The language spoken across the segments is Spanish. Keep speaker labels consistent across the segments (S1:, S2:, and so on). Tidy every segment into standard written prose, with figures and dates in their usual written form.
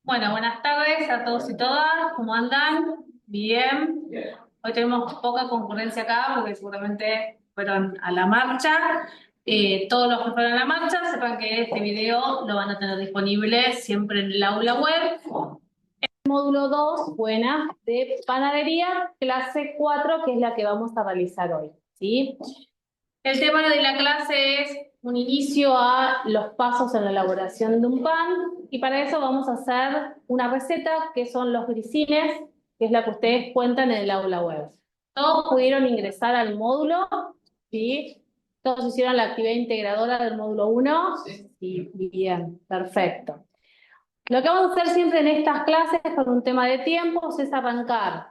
S1: Bueno, buenas tardes a todos y todas. ¿Cómo andan? Bien. Hoy tenemos poca concurrencia acá porque seguramente fueron a la marcha. Todos los que fueron a la marcha, sepan que este video lo van a tener disponible siempre en el aula web. Módulo 2, buena, de panadería, clase 4, que es la que vamos a realizar hoy, ¿sí? El tema de la clase es un inicio a los pasos en la elaboración de un pan y para eso vamos a hacer una receta que son los grisines, que es la que ustedes cuentan en el aula web. Todos pudieron ingresar al módulo, ¿sí? Todos hicieron la actividad integradora del módulo 1. Sí, bien, perfecto. Lo que vamos a hacer siempre en estas clases con un tema de tiempos es arrancar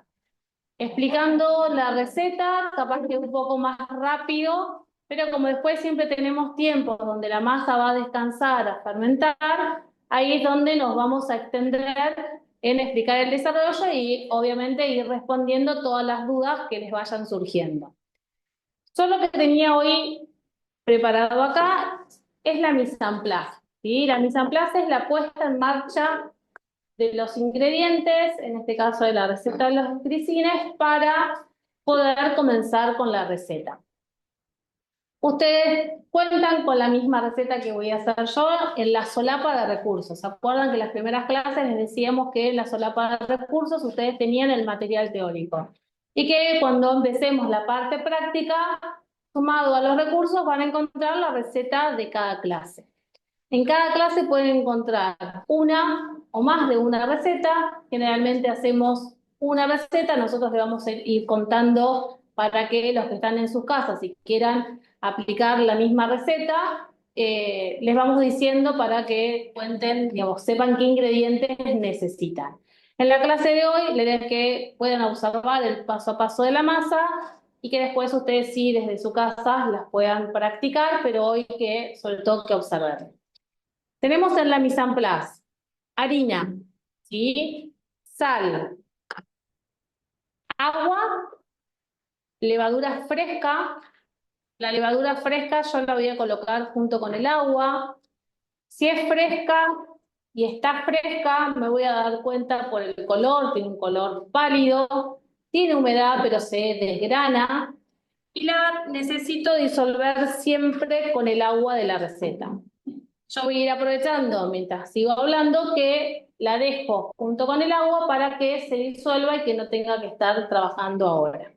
S1: explicando la receta, capaz que un poco más rápido, pero como después siempre tenemos tiempos donde la masa va a descansar, a fermentar, ahí es donde nos vamos a extender en explicar el desarrollo y obviamente ir respondiendo todas las dudas que les vayan surgiendo. Yo lo que tenía hoy preparado acá es la mise en place, ¿sí? La mise en place es la puesta en marcha de los ingredientes, en este caso de la receta de los grisines, para poder comenzar con la receta. Ustedes cuentan con la misma receta que voy a hacer yo en la solapa de recursos. ¿Se acuerdan que en las primeras clases les decíamos que en la solapa de recursos ustedes tenían el material teórico? Y que cuando empecemos la parte práctica, sumado a los recursos, van a encontrar la receta de cada clase. En cada clase pueden encontrar una o más de una receta. Generalmente hacemos una receta, nosotros les vamos a ir contando para que los que están en sus casas y quieran aplicar la misma receta, les vamos diciendo para que cuenten, digamos, sepan qué ingredientes necesitan. En la clase de hoy, la idea es que puedan observar el paso a paso de la masa y que después ustedes sí desde su casa las puedan practicar, pero hoy que sobre todo que observar. Tenemos en la mise en place harina, ¿sí? Sal, agua, levadura fresca. La levadura fresca yo la voy a colocar junto con el agua. Si es fresca y está fresca, me voy a dar cuenta por el color, tiene un color pálido, tiene humedad pero se desgrana y la necesito disolver siempre con el agua de la receta. Yo voy a ir aprovechando mientras sigo hablando que la dejo junto con el agua para que se disuelva y que no tenga que estar trabajando ahora.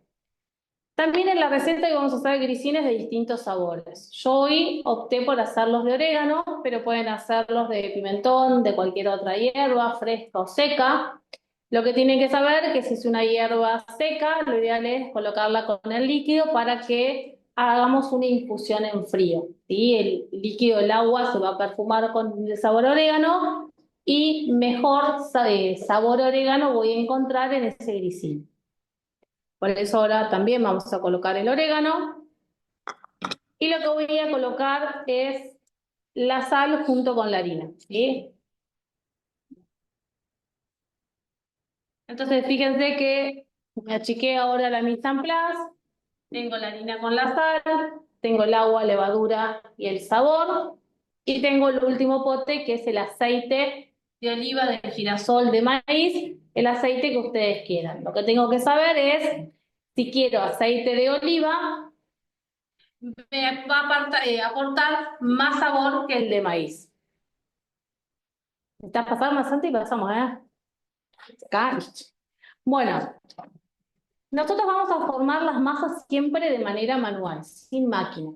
S1: También en la receta hoy vamos a hacer grisines de distintos sabores. Yo hoy opté por hacerlos de orégano, pero pueden hacerlos de pimentón, de cualquier otra hierba, fresca o seca. Lo que tienen que saber es que si es una hierba seca, lo ideal es colocarla con el líquido para que hagamos una infusión en frío, ¿sí? El líquido, el agua, se va a perfumar con el sabor orégano y mejor sabor orégano voy a encontrar en ese grisín. Por eso ahora también vamos a colocar el orégano. Y lo que voy a colocar es la sal junto con la harina, ¿sí? Entonces fíjense que me achiqué ahora la mise en place. Tengo la harina con la sal, tengo el agua, levadura y el sabor. Y tengo el último pote que es el aceite de oliva, de girasol, de maíz, el aceite que ustedes quieran. Lo que tengo que saber es si quiero aceite de oliva, me va a aportar más sabor que el de maíz. Está pasando más antes y pasamos, ¿eh? Acá. Bueno, nosotros vamos a formar las masas siempre de manera manual, sin máquina.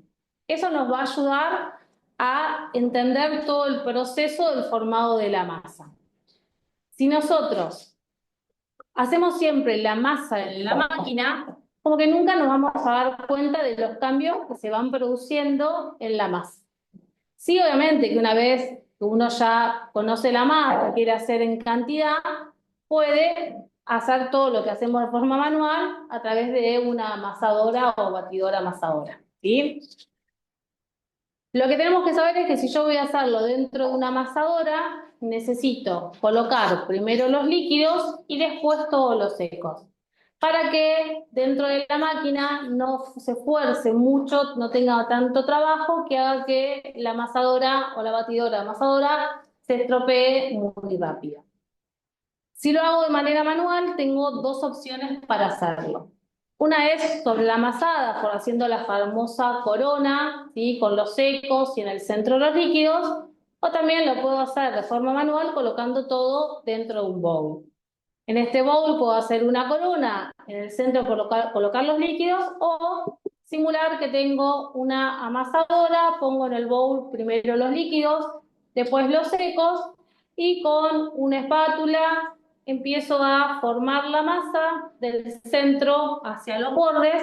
S1: Eso nos va a ayudar a entender todo el proceso del formado de la masa. Si nosotros hacemos siempre la masa en la máquina, como que nunca nos vamos a dar cuenta de los cambios que se van produciendo en la masa. Sí, obviamente que una vez que uno ya conoce la masa, quiere hacer en cantidad, puede hacer todo lo que hacemos de forma manual a través de una amasadora o batidora amasadora, ¿sí? Lo que tenemos que saber es que si yo voy a hacerlo dentro de una amasadora, necesito colocar primero los líquidos y después todos los secos, para que dentro de la máquina no se fuerce mucho, no tenga tanto trabajo, que haga que la amasadora o la batidora amasadora se estropee muy rápido. Si lo hago de manera manual, tengo dos opciones para hacerlo. Una es sobre la amasada, por haciendo la famosa corona, ¿sí? Con los secos y en el centro los líquidos, o también lo puedo hacer de forma manual colocando todo dentro de un bowl. En este bowl puedo hacer una corona, en el centro colocar los líquidos o simular que tengo una amasadora, pongo en el bowl primero los líquidos, después los secos y con una espátula empiezo a formar la masa del centro hacia los bordes.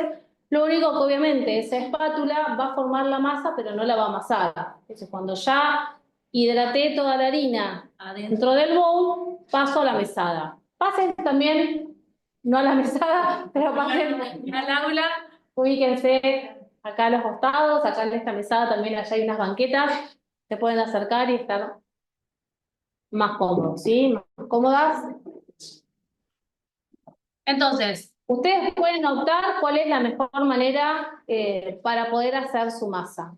S1: Lo único que obviamente esa espátula va a formar la masa pero no la va a amasar. Entonces cuando ya hidraté toda la harina adentro del bowl, paso a la mesada. Pasen también, no a la mesada, pero pasen al aula, ubíquense acá a los costados, acá en esta mesada también allá hay unas banquetas, se pueden acercar y estar más cómodos, ¿sí? Más cómodas. Entonces, ustedes pueden optar cuál es la mejor manera para poder hacer su masa.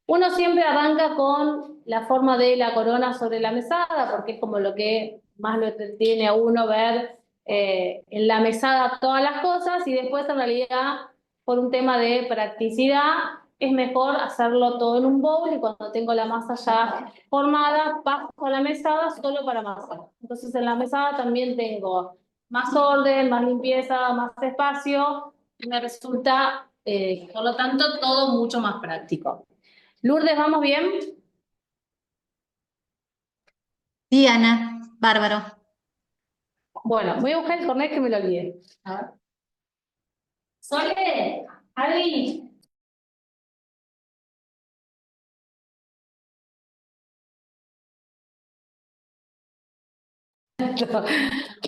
S1: Uno siempre arranca con la forma de la corona sobre la mesada, porque es como lo que más lo entretiene a uno ver en la mesada todas las cosas, y después en realidad, por un tema de practicidad, es mejor hacerlo todo en un bowl y cuando tengo la masa ya formada, paso a la mesada solo para amasar. Entonces en la mesada también tengo más orden, más limpieza, más espacio, y me resulta, por lo tanto, todo mucho más práctico. Lourdes, ¿vamos bien?
S2: Sí, Ana, bárbaro.
S1: Bueno, voy a buscar el cornet que me lo olvidé. A ver. Sole, Ali.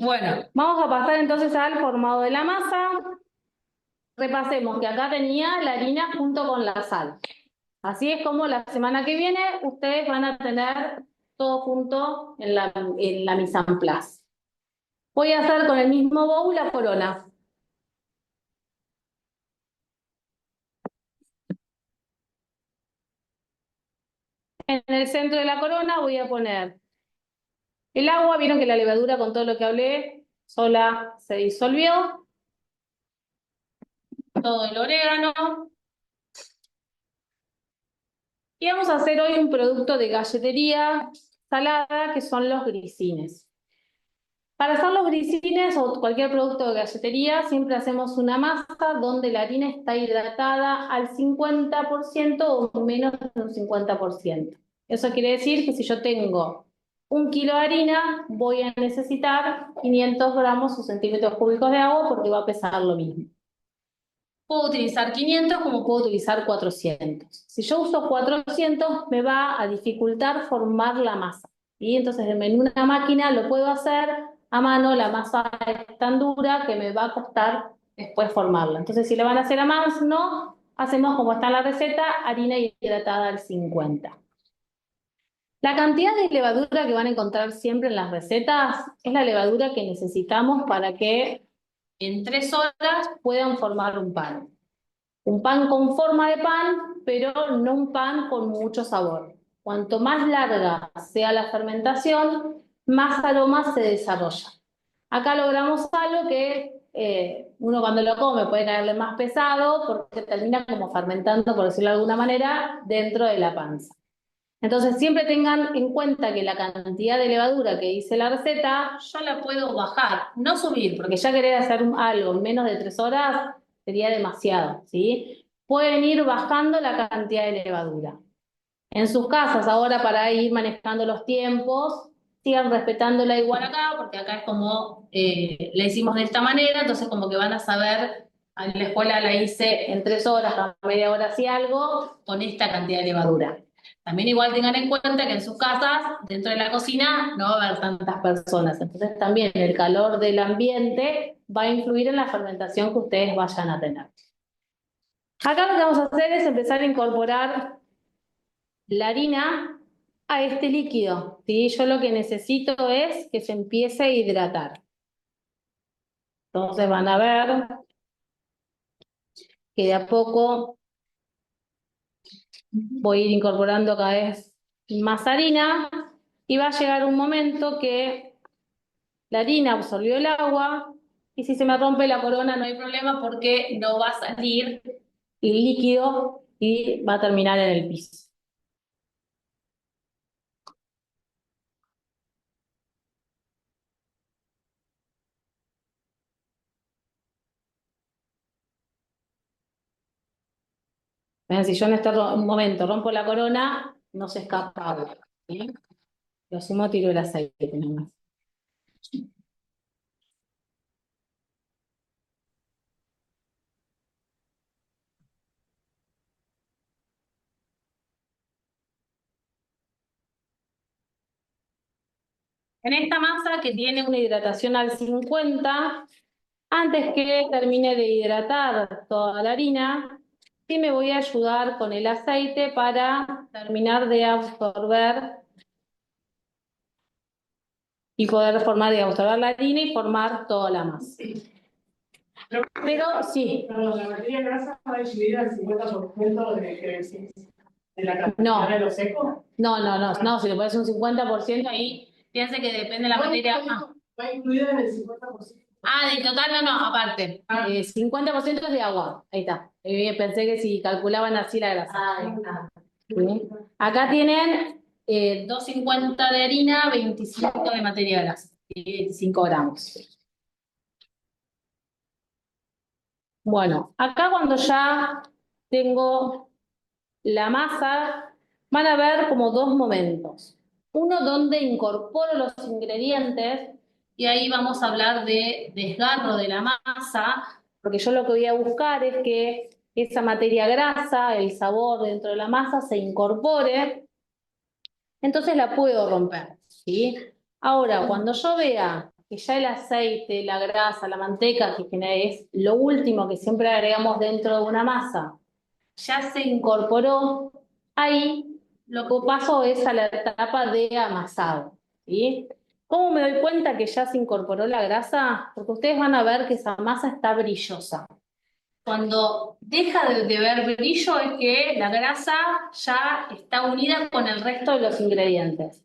S1: Bueno, vamos a pasar entonces al formado de la masa. Repasemos que acá tenía la harina junto con la sal. Así es como la semana que viene ustedes van a tener todo junto en la mise en place. Voy a hacer con el mismo bowl la corona. En el centro de la corona voy a poner el agua. Vieron que la levadura, con todo lo que hablé, sola se disolvió. Todo el orégano. Y vamos a hacer hoy un producto de galletería salada, que son los grisines. Para hacer los grisines o cualquier producto de galletería, siempre hacemos una masa donde la harina está hidratada al 50% o menos de un 50%. Eso quiere decir que si yo tengo 1 kilo de harina, voy a necesitar 500 gramos o centímetros cúbicos de agua porque va a pesar lo mismo. Puedo utilizar 500 como puedo utilizar 400. Si yo uso 400, me va a dificultar formar la masa. Y entonces en una máquina lo puedo hacer a mano, la masa es tan dura que me va a costar después formarla. Entonces si le van a hacer a mano, hacemos como está en la receta, harina hidratada al 50. La cantidad de levadura que van a encontrar siempre en las recetas es la levadura que necesitamos para que en 3 horas puedan formar un pan. Un pan con forma de pan, pero no un pan con mucho sabor. Cuanto más larga sea la fermentación, más aroma se desarrolla. Acá logramos algo que uno cuando lo come puede caerle más pesado porque termina como fermentando, por decirlo de alguna manera, dentro de la panza. Entonces siempre tengan en cuenta que la cantidad de levadura que dice la receta, yo la puedo bajar, no subir, porque ya querer hacer algo en menos de 3 horas sería demasiado, ¿sí? Pueden ir bajando la cantidad de levadura. En sus casas, ahora para ir manejando los tiempos, sigan respetándola igual acá, porque acá es como la hicimos de esta manera, entonces como que van a saber, en la escuela la hice en 3 horas, a media hora así algo, con esta cantidad de levadura. También igual tengan en cuenta que en sus casas, dentro de la cocina, no va a haber tantas personas, entonces también el calor del ambiente va a influir en la fermentación que ustedes vayan a tener. Acá lo que vamos a hacer es empezar a incorporar la harina a este líquido, ¿sí? Yo lo que necesito es que se empiece a hidratar. Entonces van a ver que de a poco voy a ir incorporando cada vez más harina y va a llegar un momento que la harina absorbió el agua, y si se me rompe la corona no hay problema porque no va a salir el líquido y va a terminar en el piso. Si yo en este momento rompo la corona, no se escapa agua, ¿sí? Lo sumo, tiro el aceite nomás. En esta masa que tiene una hidratación al 50, antes que termine de hidratar toda la harina, sí me voy a ayudar con el aceite para terminar de absorber y poder formar, de absorber la harina y formar toda la masa. Pero sí.
S3: No, la materia grasa va dividida al 50% de la cantidad de lo seco.
S1: No, si le pones un 50% ahí, piensa que depende de la materia.
S3: Va incluida en el 50%.
S1: De total, no, aparte. 50% es de agua, ahí está. Pensé que si calculaban así la grasa. ¿Sí? Acá tienen 250 de harina, 25 de materia grasa, 25 gramos. Bueno, acá cuando ya tengo la masa, van a ver como dos momentos. Uno donde incorporo los ingredientes y ahí vamos a hablar de desgarro de la masa, porque yo lo que voy a buscar es que esa materia grasa, el sabor dentro de la masa se incorpore, entonces la puedo romper, ¿sí? Ahora, cuando yo vea que ya el aceite, la grasa, la manteca, que es lo último que siempre agregamos dentro de una masa, ya se incorporó, ahí lo que paso es a la etapa de amasado, ¿sí? ¿Cómo me doy cuenta que ya se incorporó la grasa? Porque ustedes van a ver que esa masa está brillosa. Cuando deja de ver brillo es que la grasa ya está unida con el resto de los ingredientes.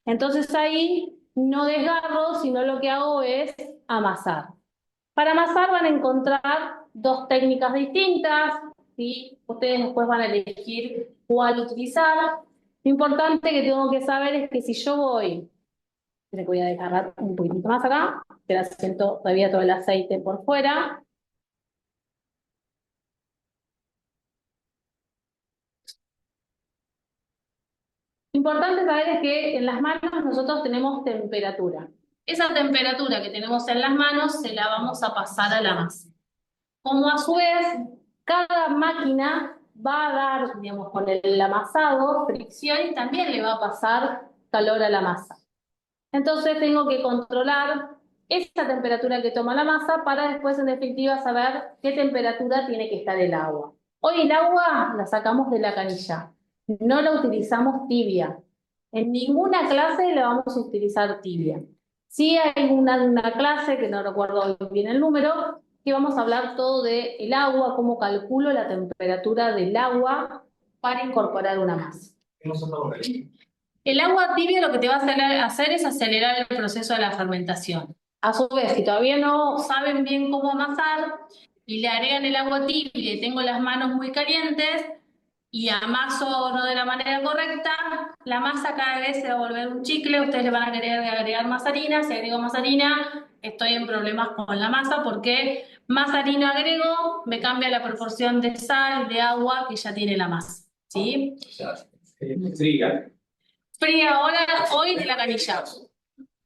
S1: Entonces ahí no desgarro, sino lo que hago es amasar. Para amasar van a encontrar dos técnicas distintas, ¿sí? Ustedes después van a elegir cuál utilizar. Lo importante que tengo que saber es que si yo voy, creo que voy a desgarrar un poquitito más acá, que la siento todavía todo el aceite por fuera. Lo importante saber es que en las manos nosotros tenemos temperatura. Esa temperatura que tenemos en las manos se la vamos a pasar a la masa. Como a su vez, cada máquina va a dar, digamos, con el amasado, fricción y también le va a pasar calor a la masa. Entonces tengo que controlar esa temperatura que toma la masa para después, en definitiva, saber qué temperatura tiene que estar el agua. Hoy el agua la sacamos de la canilla, no la utilizamos tibia. En ninguna clase la vamos a utilizar tibia. Sí hay una clase, que no recuerdo bien el número, que vamos a hablar todo de el agua, cómo calculo la temperatura del agua para incorporar una masa. El agua tibia lo que te va a hacer es acelerar el proceso de la fermentación. A su vez, si todavía no saben bien cómo amasar y le agregan el agua tibia y tengo las manos muy calientes y amaso no de la manera correcta, la masa cada vez se va a volver un chicle, ustedes le van a querer agregar más harina, si agrego más harina, estoy en problemas con la masa porque más harina agrego, me cambia la proporción de sal, de agua que ya tiene la masa, ¿sí? Fría ahora, hoy de la canilla.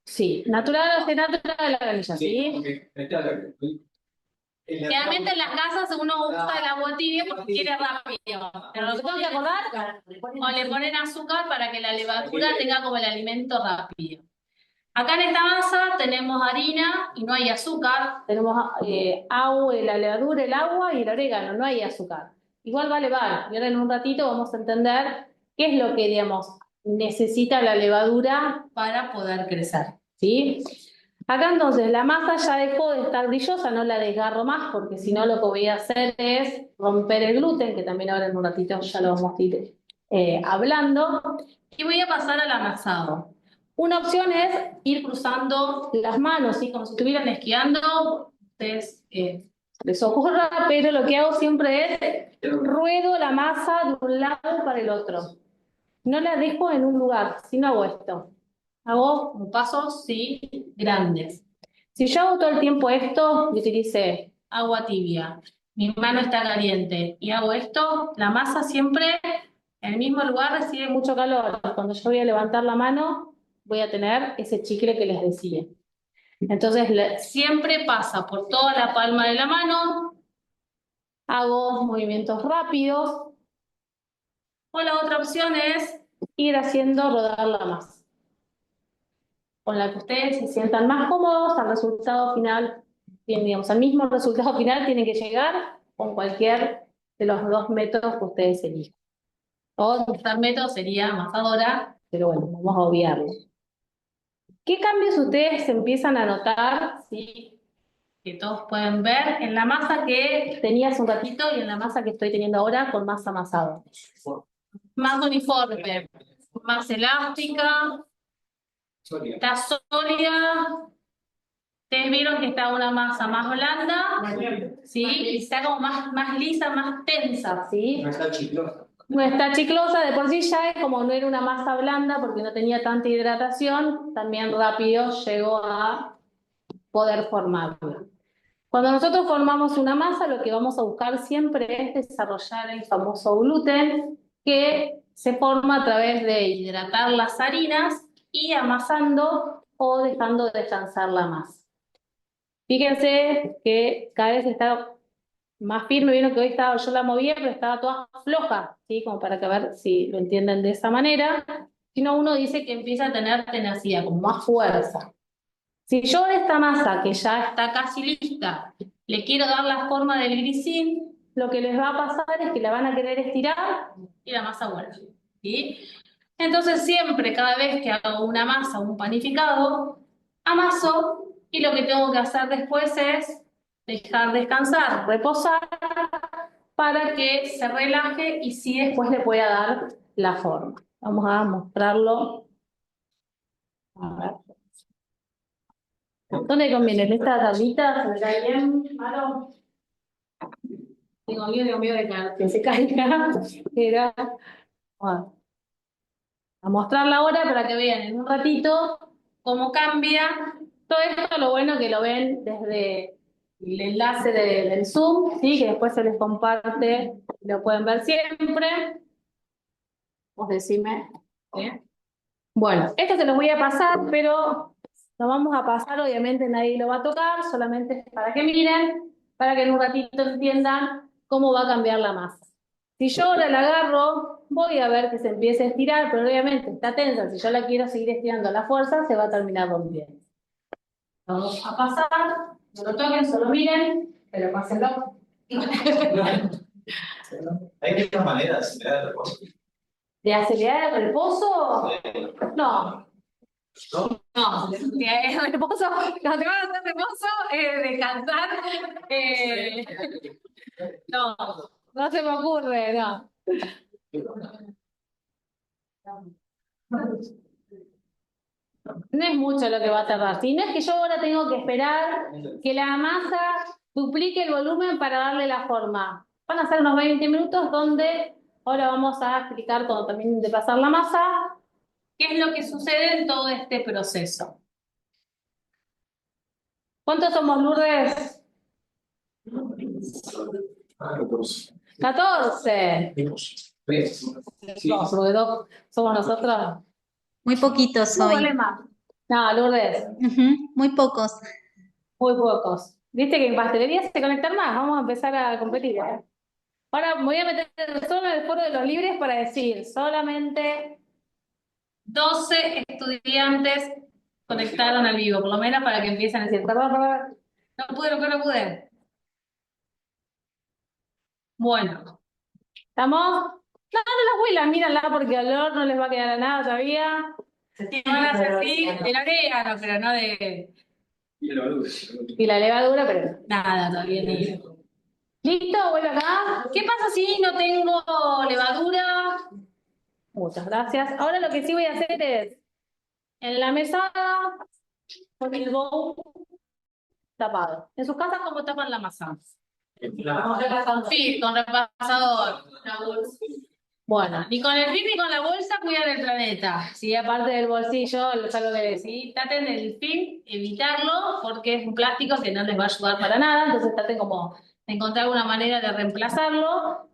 S1: Sí, natural de la canilla, ¿sí? Generalmente en las casas uno usa el agua tibia porque quiere rápido. Pero lo que tengo que acordar, o le ponen azúcar para que la levadura tenga como el alimento rápido. Acá en esta masa tenemos harina y no hay azúcar. Tenemos agua, la levadura, el agua y el orégano, no hay azúcar. Igual va a elevar. Y ahora en un ratito vamos a entender qué es lo que, digamos, necesita la levadura para poder crecer, ¿sí? Acá entonces la masa ya dejó de estar brillosa, no la desgarro más porque si no lo que voy a hacer es romper el gluten, que también ahora en un ratito ya lo vamos a ir hablando, y voy a pasar al amasado. Una opción es ir cruzando las manos, ¿sí? Como si estuvieran esquiando. Ustedes les ocurra, pero lo que hago siempre es ruedo la masa de un lado para el otro. No la dejo en un lugar, sino hago esto. Hago como pasos, sí, grandes. Si yo hago todo el tiempo esto, y utilicé agua tibia, mi mano está caliente, y hago esto, la masa siempre en el mismo lugar recibe mucho calor. Cuando yo voy a levantar la mano, voy a tener ese chicle que les decía. Entonces, siempre pasa por toda la palma de la mano, hago movimientos rápidos, o la otra opción es ir haciendo rodar la masa, con la que ustedes se sientan más cómodos. Al resultado final, bien, digamos, al mismo resultado final tienen que llegar con cualquier de los dos métodos que ustedes elijan. O el tercer método sería amasadora, pero bueno, vamos a obviarlo. ¿Qué cambios ustedes empiezan a notar, sí, que todos pueden ver en la masa que tenía hace un ratito y en la masa que estoy teniendo ahora con más amasado? Más uniforme, más elástica, está sólida. Ustedes vieron que está una masa más blanda, ¿sí? Y está como más lisa, más tensa, ¿sí?
S4: No está chiclosa.
S1: No está chiclosa, de por sí ya es como no era una masa blanda porque no tenía tanta hidratación, también rápido llegó a poder formarla. Cuando nosotros formamos una masa, lo que vamos a buscar siempre es desarrollar el famoso gluten, que se forma a través de hidratar las harinas y amasando o dejando descansar la masa. Fíjense que cada vez está más firme. Vieron que hoy yo la movía, pero estaba toda floja, ¿sí? Como para que ver si lo entienden de esa manera. Si no, uno dice que empieza a tener tenacidad, como más fuerza. Si yo a esta masa, que ya está casi lista, le quiero dar la forma del grisín, lo que les va a pasar es que la van a querer estirar y la masa vuelve, ¿sí? Entonces siempre, cada vez que hago una masa o un panificado, amaso, y lo que tengo que hacer después es dejar descansar, reposar, para que se relaje y sí después le pueda dar la forma. Vamos a mostrarlo. A ver. ¿Dónde conviene? ¿En esta tablita? ¿Se me cae bien? ¿Malo? Tengo miedo de que se caiga. Era, bueno, a mostrarla ahora para que vean en un ratito cómo cambia. Todo esto, lo bueno que lo ven desde el enlace del Zoom, ¿sí? Que después se les comparte, lo pueden ver siempre. Vos decime. ¿Eh? Bueno, esto se los voy a pasar, pero lo vamos a pasar, obviamente nadie lo va a tocar, solamente es para que miren, para que en un ratito entiendan cómo va a cambiar la masa. Si yo ahora la agarro, voy a ver que se empiece a estirar, pero obviamente está tensa. Si yo la quiero seguir estirando a la fuerza, se va a terminar rompiendo. Vamos a pasar, no lo toquen, solo miren, pero pásenlo.
S4: Hay muchas maneras de acelerar el reposo.
S1: ¿De acelerar el reposo? No.
S4: ¿No?
S1: No, el reposo, cuando te van a hacer reposo, descansar, no, no se me ocurre, no. No es mucho lo que va a tardar. Si no es que yo ahora tengo que esperar que la masa duplique el volumen para darle la forma. Van a ser unos 20 minutos donde ahora vamos a explicar cuando terminen de pasar la masa qué es lo que sucede en todo este proceso. ¿Cuántos somos, Lourdes? 14.
S4: Sí.
S1: No, porque dos somos nosotros.
S2: Muy poquitos
S1: No
S2: hoy.
S1: problema. No, Lourdes,
S2: Ujú, muy pocos.
S1: muy pocos. Viste que en pastelería se conectan más. Vamos a empezar a competir. Ahora me voy a meter solo en el foro de los libres para decir solamente 12 estudiantes conectaron al vivo, por lo menos para que empiecen a decir, perdón, no pude. Bueno, ¿estamos? No las huelas, míranla porque el olor no les va a quedar a nada todavía. Sí, van a hacer así, de orégano, pero no de... Y la levadura, pero nada, todavía ni... ¿Listo? Vuelvo acá. ¿Qué pasa si no tengo levadura? Muchas gracias. Ahora lo que sí voy a hacer es En la mesada, con el bowl tapado. En sus casas, ¿cómo tapan la masa? Sí, con repasador. Bueno, ni con el film ni con la bolsa cuidan el planeta. Sí, aparte del bolsillo, es algo que decís, traten el film, evitarlo, porque es un plástico que no les va a ayudar para nada, entonces traten como de encontrar alguna manera de reemplazarlo.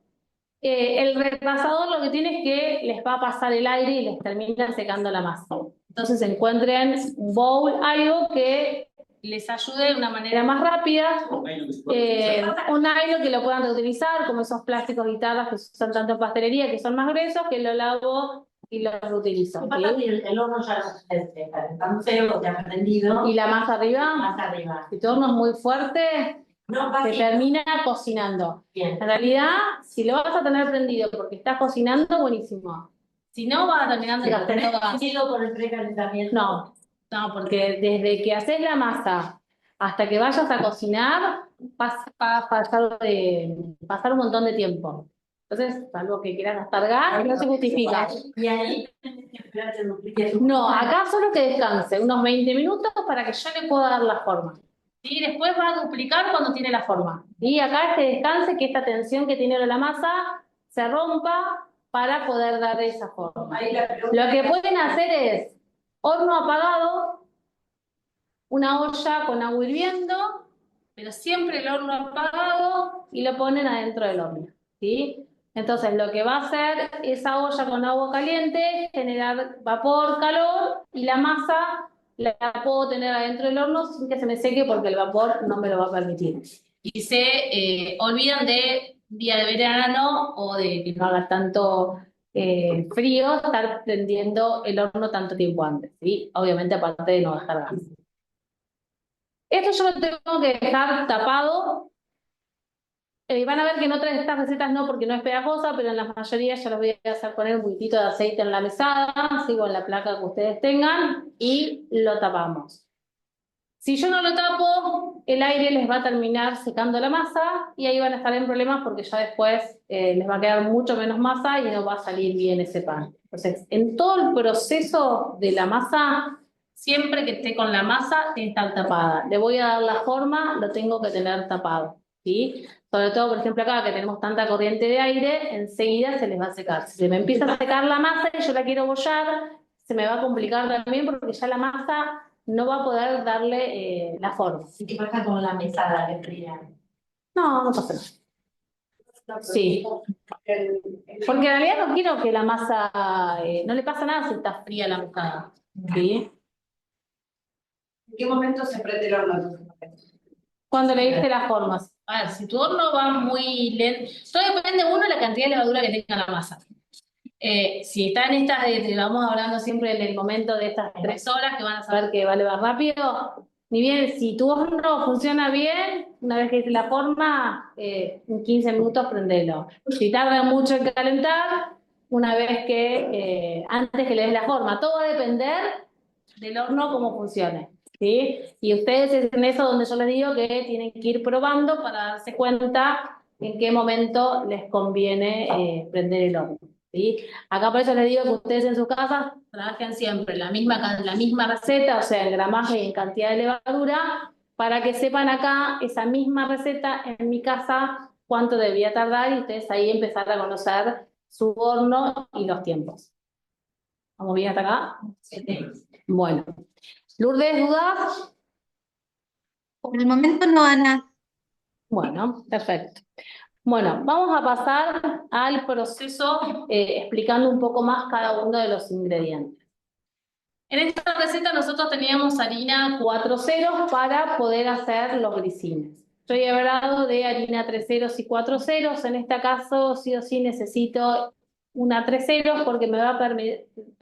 S1: El repasador lo que tiene es que les va a pasar el aire y les termina secando la masa. Entonces encuentren un bowl, algo que les ayude de una manera más rápida. Un nylon que lo puedan reutilizar, como esos plásticos guitarras que se usan tanto en pastelería, que son más gruesos, que lo lavo y lo reutilizo.
S5: ¿Sí?
S1: El horno ya está feo, te ha prendido. ¿Y la masa arriba? Masa arriba. Si tu horno es muy fuerte, se termina cocinando. Bien. En realidad, si lo vas a tener prendido porque estás cocinando, buenísimo. Si no, vas a terminar gastando gas.
S5: Por el precalentamiento.
S1: No, porque desde que haces la masa hasta que vayas a cocinar, va a pasar un montón de tiempo. Entonces, salvo que quieras gastar gas, no se justifica.
S5: Y ahí tenés que esperar que duplique.
S1: No, acá solo que descanse unos 20 minutos para que yo le pueda dar la forma. Y después va a duplicar cuando tiene la forma. Y acá este descanse, que esta tensión que tiene la masa se rompa para poder darle esa forma. Lo que pueden hacer es horno apagado, una olla con agua hirviendo, pero siempre el horno apagado y lo ponen adentro del horno, ¿sí? Entonces lo que va a hacer esa olla con agua caliente, generar vapor, calor, y la masa la puedo tener adentro del horno sin que se me seque porque el vapor no me lo va a permitir. Y se olvidan de día de verano o de que no haga tanto frío, estar prendiendo el horno tanto tiempo antes, ¿sí? Obviamente aparte de no dejar gas. Esto yo lo tengo que dejar tapado. Van a ver que en otras de estas recetas no, porque no es pegajosa, pero en la mayoría ya lo voy a hacer poner un poquitito de aceite en la mesada, sigo en la placa que ustedes tengan, y lo tapamos. Si yo no lo tapo, el aire les va a terminar secando la masa y ahí van a estar en problemas porque ya después les va a quedar mucho menos masa y no va a salir bien ese pan. Entonces, en todo el proceso de la masa, siempre que esté con la masa, tiene que estar tapada. Le voy a dar la forma, lo tengo que tener tapado, ¿sí? Sobre todo, por ejemplo, acá que tenemos tanta corriente de aire, enseguida se les va a secar. Si se me empieza a secar la masa y yo la quiero bollar, se me va a complicar también porque ya la masa no va a poder darle la forma.
S5: ¿Y qué pasa con la mesada que fría?
S1: No pasa nada. Sí. Porque en realidad no quiero que la masa, no le pasa nada si está fría la mesada. ¿Sí?
S3: ¿En qué momento se prende el horno?
S1: Cuando le diste las formas. A ver, si tu horno va muy lento, todo depende, uno, de la cantidad de levadura que tenga la masa. Si está en estas, vamos hablando siempre del momento de estas 3 horas, que van a saber que va a levar rápido, ni bien, si tu horno funciona bien, una vez que hice la forma, en 15 minutos prendelo. Si tarda mucho en calentar, una vez que, antes que le des la forma, todo va a depender del horno cómo funcione, ¿sí? Y ustedes es en eso donde yo les digo que tienen que ir probando para darse cuenta en qué momento les conviene prender el horno, ¿sí? Acá por eso les digo que ustedes en sus casas trabajen siempre la misma receta, o sea, en gramaje y en cantidad de levadura, para que sepan acá esa misma receta en mi casa cuánto debía tardar y ustedes ahí empezar a conocer su horno y los tiempos. ¿Vamos bien hasta acá? Sí. Bueno. Lourdes, ¿dudas?
S2: Por el momento no, Ana.
S1: Bueno, perfecto. Bueno, vamos a pasar al proceso explicando un poco más cada uno de los ingredientes. En esta receta nosotros teníamos harina 4 ceros para poder hacer los grisines. Yo he hablado de harina 3 ceros y 4 ceros. En este caso, sí o sí necesito una 3 ceros porque me va a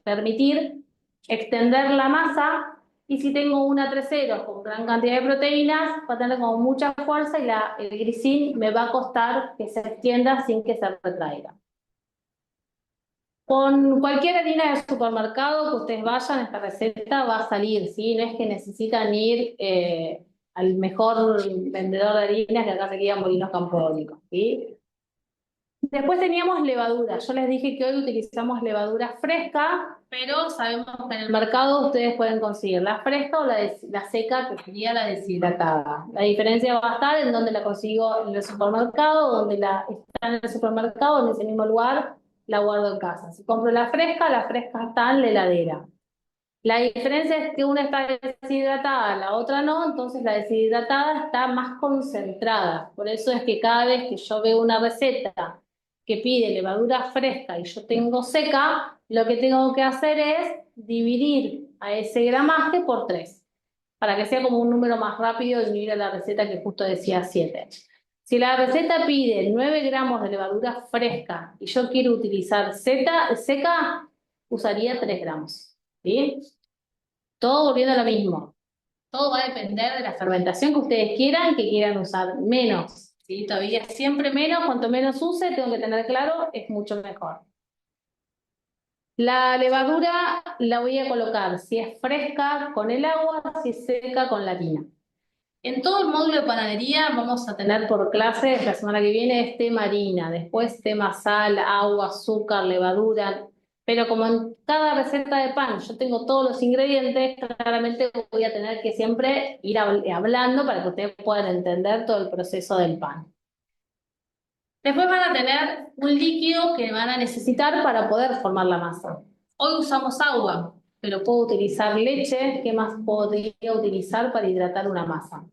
S1: permitir extender la masa. Y si tengo una 3 ceros con gran cantidad de proteínas, va a tener como mucha fuerza y el grisín me va a costar que se extienda sin que se retraiga. Con cualquier harina de supermercado que ustedes vayan, esta receta va a salir, ¿sí? No es que necesitan ir al mejor vendedor de harinas, que acá sería Molinos Campodónicos, ¿sí? Después teníamos levadura. Yo les dije que hoy utilizamos levadura fresca. pero sabemos que en el mercado ustedes pueden conseguir la fresca o la seca, que sería la deshidratada. La diferencia va a estar en donde la consigo en el supermercado, donde está en el supermercado, en ese mismo lugar, la guardo en casa. Si compro la fresca está en la heladera. La diferencia es que una está deshidratada, la otra no, entonces la deshidratada está más concentrada. Por eso es que cada vez que yo veo una receta que pide levadura fresca y yo tengo seca, lo que tengo que hacer es dividir a ese gramaje por 3, para que sea como un número más rápido y no ir a la receta que justo decía 7. Si la receta pide 9 gramos de levadura fresca y yo quiero utilizar seca, usaría 3 gramos. ¿Sí? Todo volviendo a lo mismo. Todo va a depender de la fermentación que ustedes que quieran usar menos. ¿Sí? Todavía siempre menos, cuanto menos use, tengo que tener claro, es mucho mejor. La levadura la voy a colocar, si es fresca, con el agua, si es seca, con la harina. En todo el módulo de panadería vamos a tener por clase, la semana que viene, es tema harina, después tema sal, agua, azúcar, levadura. Pero como en cada receta de pan yo tengo todos los ingredientes, claramente voy a tener que siempre ir hablando para que ustedes puedan entender todo el proceso del pan. Después van a tener un líquido que van a necesitar para poder formar la masa. Hoy usamos agua, pero puedo utilizar leche. ¿Qué más podría utilizar para hidratar una masa?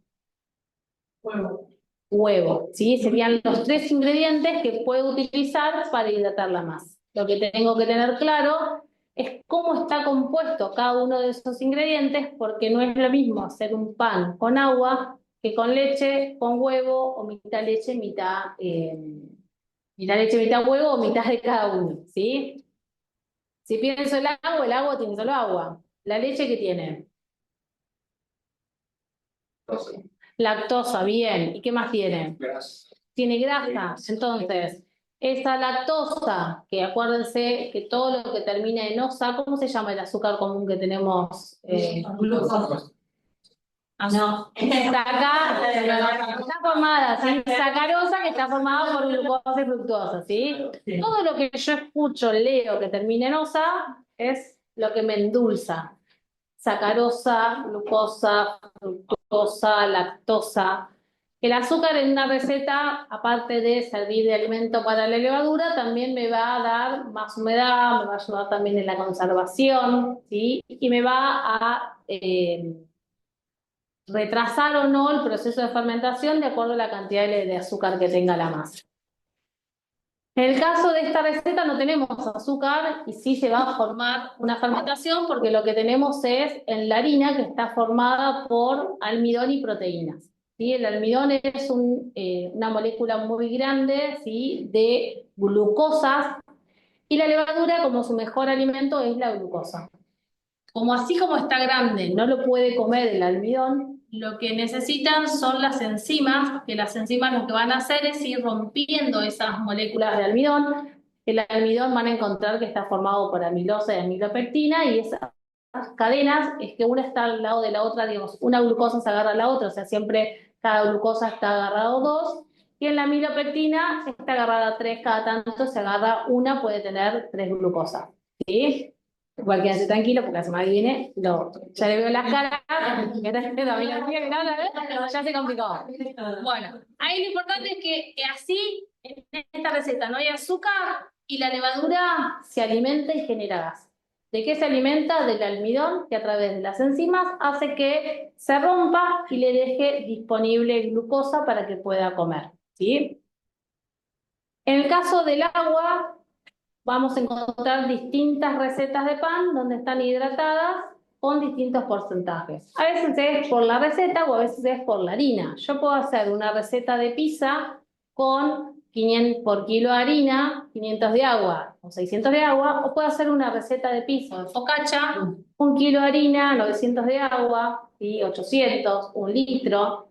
S3: Huevo.
S1: Huevo, ¿sí? Serían los 3 ingredientes que puedo utilizar para hidratar la masa. Lo que tengo que tener claro es cómo está compuesto cada uno de esos ingredientes, porque no es lo mismo hacer un pan con agua que con leche, con huevo, o mitad leche, mitad huevo, o mitad de cada uno, ¿sí? Si pienso el agua tiene solo agua. ¿La leche qué tiene? Lactosa, bien. ¿Y qué más tiene?
S4: Grasa.
S1: Tiene grasa. Entonces, esa lactosa, que acuérdense que todo lo que termina en osa, ¿cómo se llama el azúcar común que tenemos?
S3: Glucosa.
S1: No. Está formada, ¿sí? Sacarosa, que está formada por glucosa y fructosa, ¿sí?
S3: Sí.
S1: Todo lo que yo escucho, leo que termina en osa, es lo que me endulza. Sacarosa, glucosa, fructosa, lactosa. El azúcar en una receta, aparte de servir de alimento para la levadura, también me va a dar más humedad, me va a ayudar también en la conservación, ¿sí? Y me va a retrasar o no el proceso de fermentación de acuerdo a la cantidad de azúcar que tenga la masa. En el caso de esta receta no tenemos azúcar y sí se va a formar una fermentación porque lo que tenemos es en la harina que está formada por almidón y proteínas. ¿Sí? El almidón es una molécula muy grande, ¿sí? De glucosas, y la levadura, como su mejor alimento, es la glucosa. Así como está grande, no lo puede comer el almidón, lo que necesitan son las enzimas, que las enzimas lo que van a hacer es ir rompiendo esas moléculas de almidón. El almidón van a encontrar que está formado por amilosa y amilopectina, y esas cadenas es que una está al lado de la otra, digamos, una glucosa se agarra a la otra, o sea, siempre cada glucosa está agarrada a 2, y en la amilopectina está agarrada a 3, cada tanto se agarra una, puede tener 3 glucosas. ¿Sí? Igual quédense tranquilo porque la semana que viene ya le veo las caras, ya se complicó. Bueno, ahí lo importante es que así en esta receta no hay azúcar y la levadura se alimenta y genera gas. ¿De qué se alimenta? Del almidón, que a través de las enzimas hace que se rompa y le deje disponible glucosa para que pueda comer. ¿Sí? En el caso del agua, vamos a encontrar distintas recetas de pan donde están hidratadas con distintos porcentajes. A veces es por la receta o a veces es por la harina. Yo puedo hacer una receta de pizza con 500 por kilo de harina, 500 de agua o 600 de agua, o puedo hacer una receta de pizza de focaccia, 1 kilo de harina, 900 de agua, ¿sí? 800, 1 litro.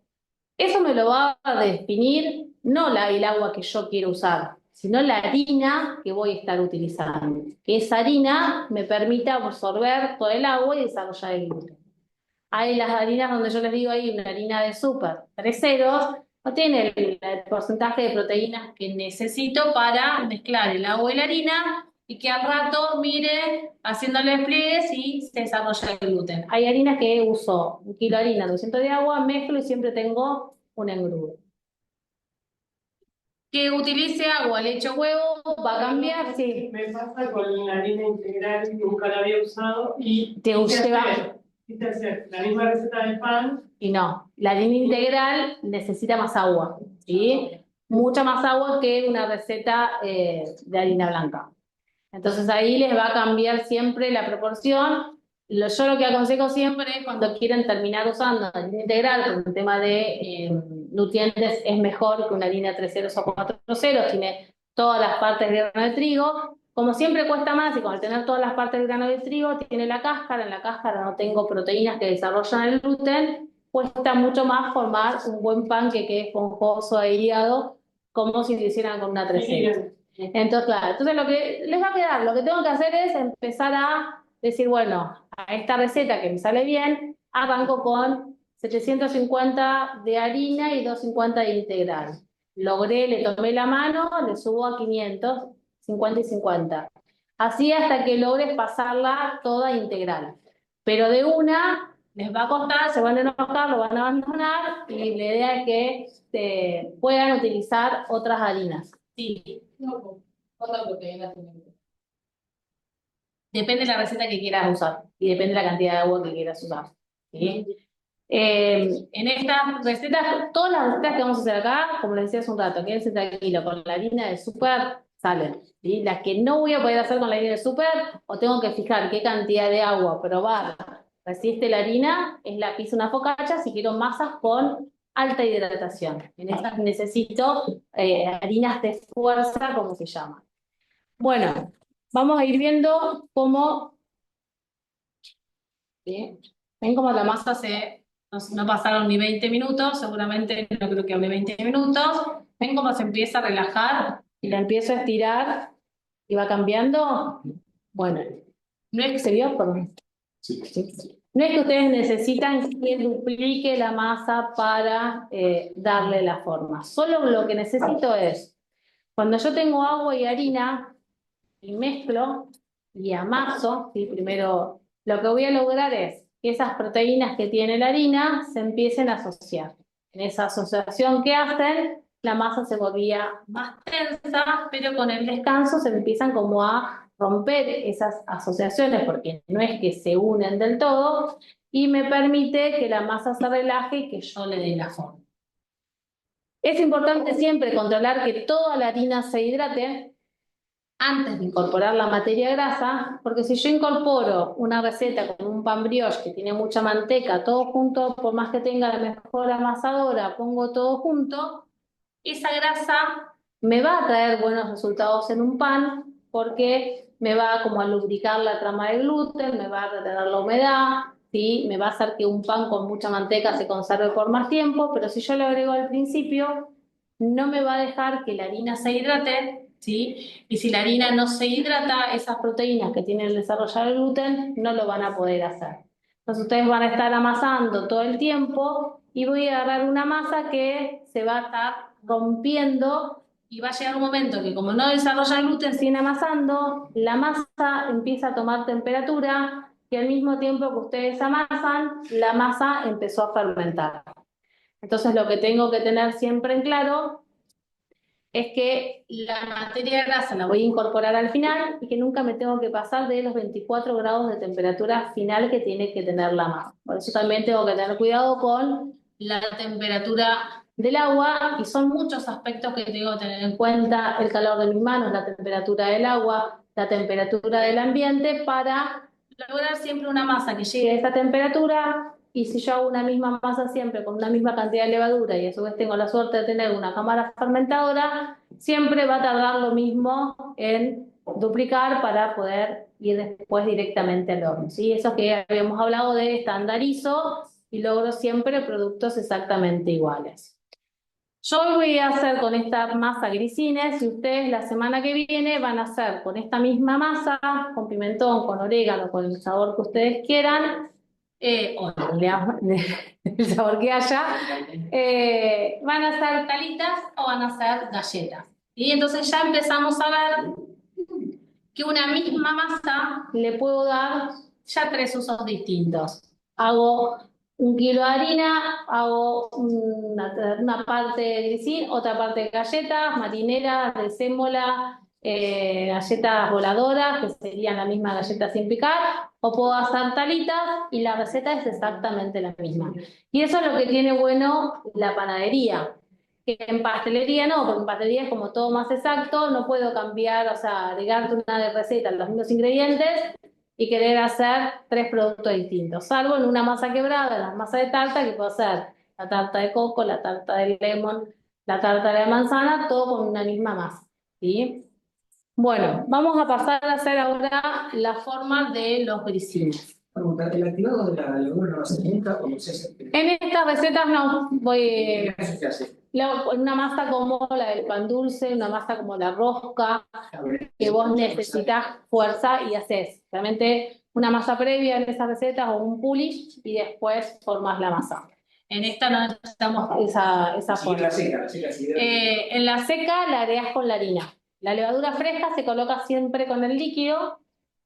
S1: Eso me lo va a definir no el agua que yo quiero usar, sino la harina que voy a estar utilizando. Que esa harina me permita absorber todo el agua y desarrollar el gluten. Hay las harinas donde yo les digo, hay una harina de súper 3 ceros, no tiene el porcentaje de proteínas que necesito para mezclar el agua y la harina y que al rato mire haciéndole pliegues y se desarrolla el gluten. Hay harinas que uso 1 kilo de harina, 200 de agua, mezclo y siempre tengo un engrudo. Que utilice agua, leche o huevo, va a cambiar, sí.
S3: Me pasa con la harina integral, nunca la había usado y
S1: Te lleva.
S3: quise hacer la misma receta del pan.
S1: Y no, la harina integral necesita más agua, ¿sí? Mucha más agua que una receta de harina blanca. Entonces ahí les va a cambiar siempre la proporción. Yo lo que aconsejo siempre es cuando quieren terminar usando harina integral, por un tema de nutrientes es mejor que una harina 3 ceros o 4 ceros, tiene todas las partes del grano de trigo. Como siempre cuesta más y con al tener todas las partes del grano de trigo, tiene la cáscara, en la cáscara no tengo proteínas que desarrollan el gluten, cuesta mucho más formar un buen pan que quede esponjoso e hilado, como si lo hicieran con una 3 ceros. Entonces, claro, entonces lo que les va a quedar, lo que tengo que hacer es empezar a decir, bueno, a esta receta que me sale bien, arranco con 750 de harina y 250 de integral. Logré, le tomé la mano, le subo a 500, 50 y 50. Así hasta que logres pasarla toda integral. Pero de una les va a costar, se van a enojar, lo van a abandonar y la idea es que puedan utilizar otras harinas. Sí. ¿Cuánta proteína tiene? Depende de la receta que quieras usar y depende de la cantidad de agua que quieras usar. ¿Sí? En estas recetas, todas las recetas que vamos a hacer acá, como les decía hace un rato, quédense tranquilos, con la harina de súper salen. ¿Sí? Las que no voy a poder hacer con la harina de súper, o tengo que fijar qué cantidad de agua, probar, resiste la harina, es la pizza una focaccia, si quiero masas con alta hidratación. En estas necesito harinas de fuerza, como se llama. Bueno, vamos a ir viendo cómo. ¿Sí? Ven cómo la masa no pasaron ni 20 minutos, seguramente no creo que hable 20 minutos. Ven cómo se empieza a relajar y la empiezo a estirar y va cambiando. Bueno, no es que se vio, perdón. Sí. No es que ustedes necesitan que duplique la masa para darle la forma. Solo lo que necesito es, cuando yo tengo agua y harina, y mezclo y amaso, ¿sí? Primero lo que voy a lograr es que esas proteínas que tiene la harina se empiecen a asociar. En esa asociación que hacen, la masa se volvía más tensa, pero con el descanso se empiezan como a romper esas asociaciones, porque no es que se unen del todo, y me permite que la masa se relaje y que yo le dé la forma. Es importante siempre controlar que toda la harina se hidrate antes de incorporar la materia grasa, porque si yo incorporo una receta con un pan brioche que tiene mucha manteca, todo junto, por más que tenga la mejor amasadora, pongo todo junto, esa grasa me va a traer buenos resultados en un pan, porque me va como a lubricar la trama de gluten, me va a retener la humedad, ¿sí? Me va a hacer que un pan con mucha manteca se conserve por más tiempo, pero si yo lo agrego al principio, no me va a dejar que la harina se hidrate, ¿sí? Y si la harina no se hidrata, esas proteínas que tienen el desarrollar el gluten no lo van a poder hacer. Entonces ustedes van a estar amasando todo el tiempo y voy a agarrar una masa que se va a estar rompiendo y va a llegar un momento que como no desarrolla el gluten, siguen amasando, la masa empieza a tomar temperatura y al mismo tiempo que ustedes amasan, la masa empezó a fermentar. Entonces lo que tengo que tener siempre en claro es que la materia grasa la voy a incorporar al final y que nunca me tengo que pasar de los 24 grados de temperatura final que tiene que tener la masa. Por eso también tengo que tener cuidado con la temperatura del agua y son muchos aspectos que tengo que tener en cuenta: el calor de mis manos, la temperatura del agua, la temperatura del ambiente, para lograr siempre una masa que llegue a esa temperatura. Y si yo hago una misma masa siempre con una misma cantidad de levadura y a su vez tengo la suerte de tener una cámara fermentadora, siempre va a tardar lo mismo en duplicar para poder ir después directamente al horno. ¿Sí? Eso que habíamos hablado de estandarizo y logro siempre productos exactamente iguales. Yo hoy voy a hacer con esta masa grisines y ustedes la semana que viene van a hacer con esta misma masa, con pimentón, con orégano, con el sabor que ustedes quieran, o el sabor que haya, van a hacer talitas o van a hacer galletas. Y entonces ya empezamos a ver que una misma masa le puedo dar ya 3 usos distintos. Hago 1 kilo de harina, hago una parte de grisín, otra parte de galletas, marineras, de sémola, galletas voladoras, que serían la misma galleta sin picar, o puedo hacer talitas y la receta es exactamente la misma. Y eso es lo que tiene bueno la panadería. Que en pastelería no, porque en pastelería es como todo más exacto, no puedo cambiar, o sea, agregarte una receta, los mismos ingredientes y querer hacer 3 productos distintos, salvo en una masa quebrada, la masa de tarta, que puedo hacer la tarta de coco, la tarta de lemon, la tarta de manzana, todo con una misma masa, ¿sí? Bueno, vamos a pasar a hacer ahora la forma de los grisines.
S6: Pregunta, ¿el activado de la levadura no se nunca o se hace?
S1: En estas recetas no voy...
S6: ¿Eso se hace?
S1: Una masa como la del pan dulce, una masa como la rosca, que vos necesitas fuerza y haces realmente una masa previa en esas recetas o un pulish y después formas la masa. En esta no necesitamos esa
S6: Sí,
S1: forma.
S6: la seca, sí.
S1: En la seca la agregás con la harina. La levadura fresca se coloca siempre con el líquido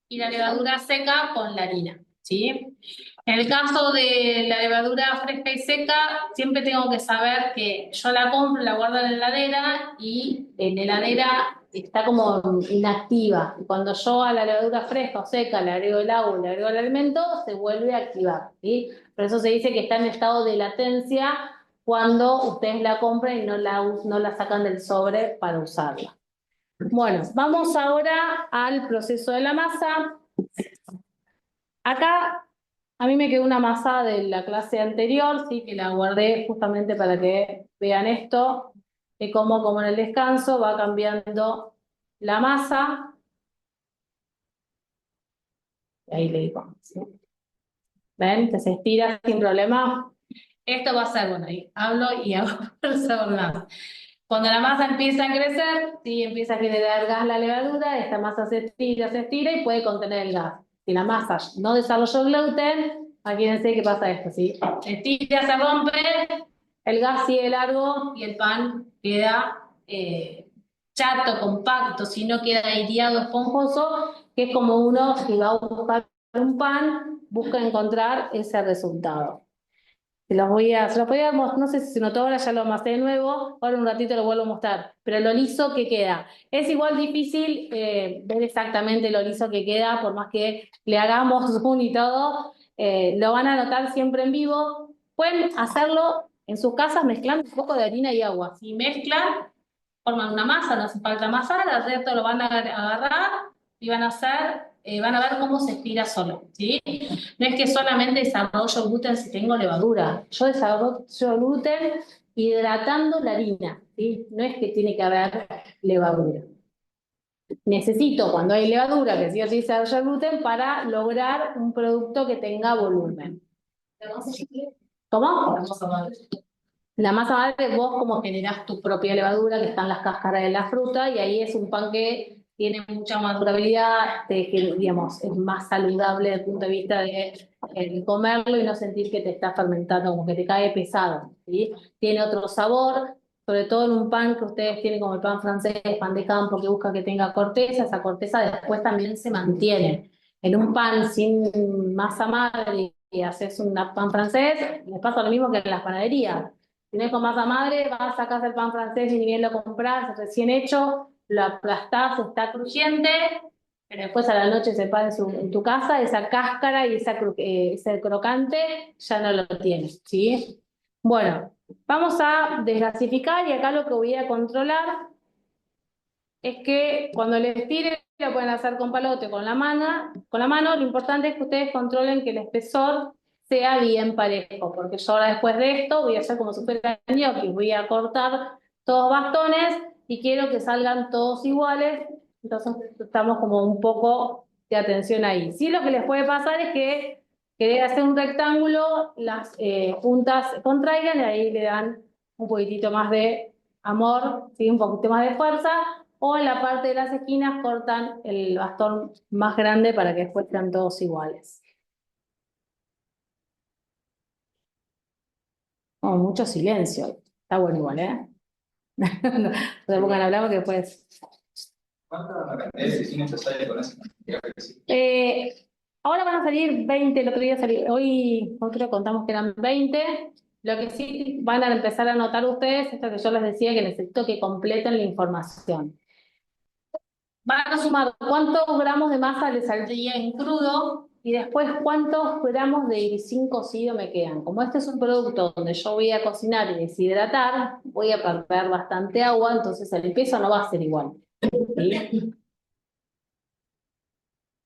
S1: y la levadura seca con la harina, ¿sí? En el caso de la levadura fresca y seca, siempre tengo que saber que yo la compro, la guardo en la heladera y en la heladera está como inactiva. Y cuando yo a la levadura fresca o seca le agrego el agua, le agrego el alimento, se vuelve a activar, ¿sí? Por eso se dice que está en estado de latencia cuando ustedes la compran y no la sacan del sobre para usarla. Bueno, vamos ahora al proceso de la masa. Acá a mí me quedó una masa de la clase anterior, sí, que la guardé justamente para que vean esto, de cómo como en el descanso va cambiando la masa. Ahí le digo, ¿sí? ¿Ven? Que se estira sin problema. Esto va a ser, bueno, ahí hablo y hago nada. Cuando la masa empieza a crecer, sí, empieza a generar gas la levadura, esta masa se estira y puede contener el gas. Si la masa no desarrolló gluten, imagínense qué pasa esto, ¿sí? Se estira, se rompe, el gas sigue largo y el pan queda chato, compacto, si no queda aireado, esponjoso, que es como uno, si va a buscar un pan, busca encontrar ese resultado. Se los voy a mostrar, no sé si se notó ahora, ya lo amasé de nuevo, ahora un ratito lo vuelvo a mostrar, pero lo liso que queda. Es igual difícil ver exactamente lo liso que queda, por más que le hagamos zoom y todo, lo van a notar siempre en vivo. Pueden hacerlo en sus casas mezclando un poco de harina y agua. Si mezclan, forman una masa, no hace falta amasar, al resto lo van a agarrar y van a hacer, van a ver cómo se estira solo, ¿sí? No es que solamente desarrollo gluten si tengo levadura, yo desarrollo gluten hidratando la harina, ¿sí? No es que tiene que haber levadura. Necesito, cuando hay levadura, que sí o sí desarrolla gluten, para lograr un producto que tenga volumen. ¿Cómo? La masa madre, vos como generás tu propia levadura, que están las cáscaras de la fruta, y ahí es un pan que tiene mucha más durabilidad, que, digamos, es más saludable desde el punto de vista de comerlo y no sentir que te está fermentando, como que te cae pesado, ¿sí? Tiene otro sabor, sobre todo en un pan que ustedes tienen como el pan francés, pan de campo, que busca que tenga corteza, esa corteza después también se mantiene. En un pan sin masa madre y haces un pan francés, les pasa lo mismo que en las panaderías. Si no es con masa madre, vas, sacas el pan francés y ni bien lo compras, recién hecho, lo aplastás, está crujiente, pero después a la noche se pasa en tu casa, esa cáscara y ese crocante ya no lo tienes, ¿sí? Bueno, vamos a desgasificar y acá lo que voy a controlar es que cuando le estiren, lo pueden hacer con palote o con la mano, lo importante es que ustedes controlen que el espesor sea bien parejo, porque yo ahora después de esto voy a hacer como si fuera gnocchi, voy a cortar todos bastones y quiero que salgan todos iguales, entonces estamos como un poco de atención ahí. Sí, lo que les puede pasar es que querer hacer un rectángulo, las puntas se contraigan y ahí le dan un poquitito más de amor, ¿sí? Un poquito más de fuerza, o en la parte de las esquinas cortan el bastón más grande para que después sean todos iguales. Oh, mucho silencio. Está bueno igual, ¿eh? No se pongan a hablar porque después...
S4: ¿Cuánta cantidad de decisiones sale con esa cantidad?
S1: Ahora van a salir 20, el otro día salió, hoy creo que contamos que eran 20. Lo que sí van a empezar a anotar ustedes, esto que yo les decía, que necesito que completen la información. Van a sumar cuántos gramos de masa les saldría en crudo y después cuántos gramos de grisín cocido me quedan. Como este es un producto donde yo voy a cocinar y deshidratar, voy a perder bastante agua, entonces el peso no va a ser igual. ¿Sí?